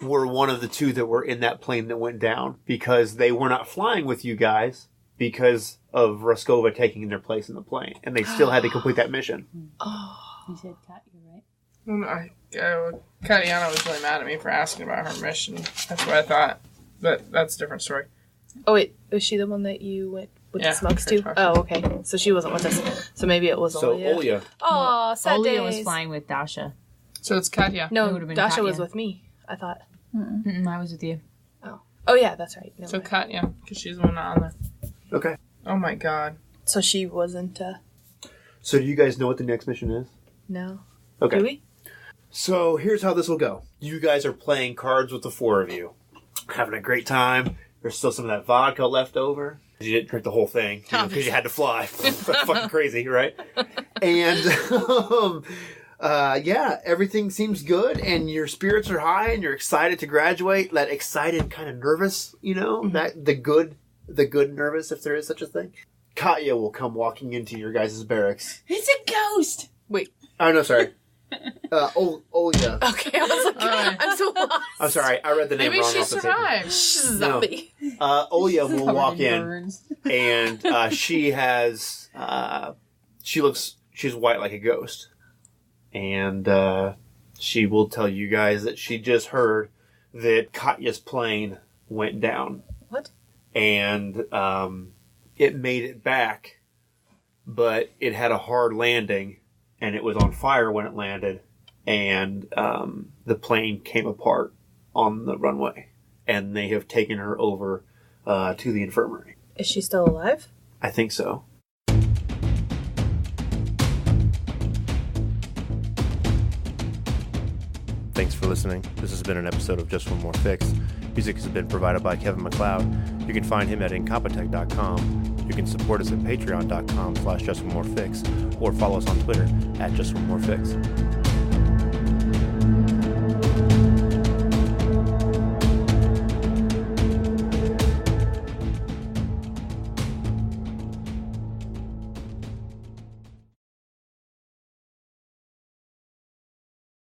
were one of the two that were in that plane that went down, because they were not flying with you guys because of Raskova taking their place in the plane, and they still had to complete that mission. You said Katya, right? Katiana was really mad at me for asking about her mission. That's what I thought. But that's a different story. Oh, wait. Was she the one that you went with Yeah, the smokes her to? car. Oh, okay. So she wasn't with us. So maybe it was So Olya. Olya, Aw, sad Olya days. was flying with Dasha. So it's Katya. It No, would've been Dasha was Katya. with me, I thought. I was with you. Oh, yeah, that's right. Never So mind. Katya, because she's the one not on there. okay. Oh my god. So she wasn't, So do you guys know what the next mission is? no. Okay. Do we? So here's how this will go. You guys are playing cards with the four of you. Having a great time. There's still some of that vodka left over. You didn't drink the whole thing because you had to fly. That's fucking crazy, right? And yeah, everything seems good, and your spirits are high, and you're excited to graduate. That excited, kind of nervous, that the good nervous, if there is such a thing. Katya will come walking into your guys' barracks. It's a ghost! Oh no, sorry. Olya. Okay, I was like, I'm so lost. I'm sorry, I read the name Maybe wrong she off the paper. survived. She's a No. zombie. Olya will Covered walk in, burns. and she has, she's white like a ghost. And she will tell you guys that she just heard that Katya's plane went down. What? And it made it back, but it had a hard landing, and it was on fire when it landed, and the plane came apart on the runway, and they have taken her over to the infirmary. Is she still alive? I think so. Thanks for listening. This has been an episode of Just One More Fix. Music has been provided by Kevin MacLeod. You can find him at incompetech.com. You can support us at patreon.com/JustOneMoreFix or follow us on Twitter at JustOneMoreFix.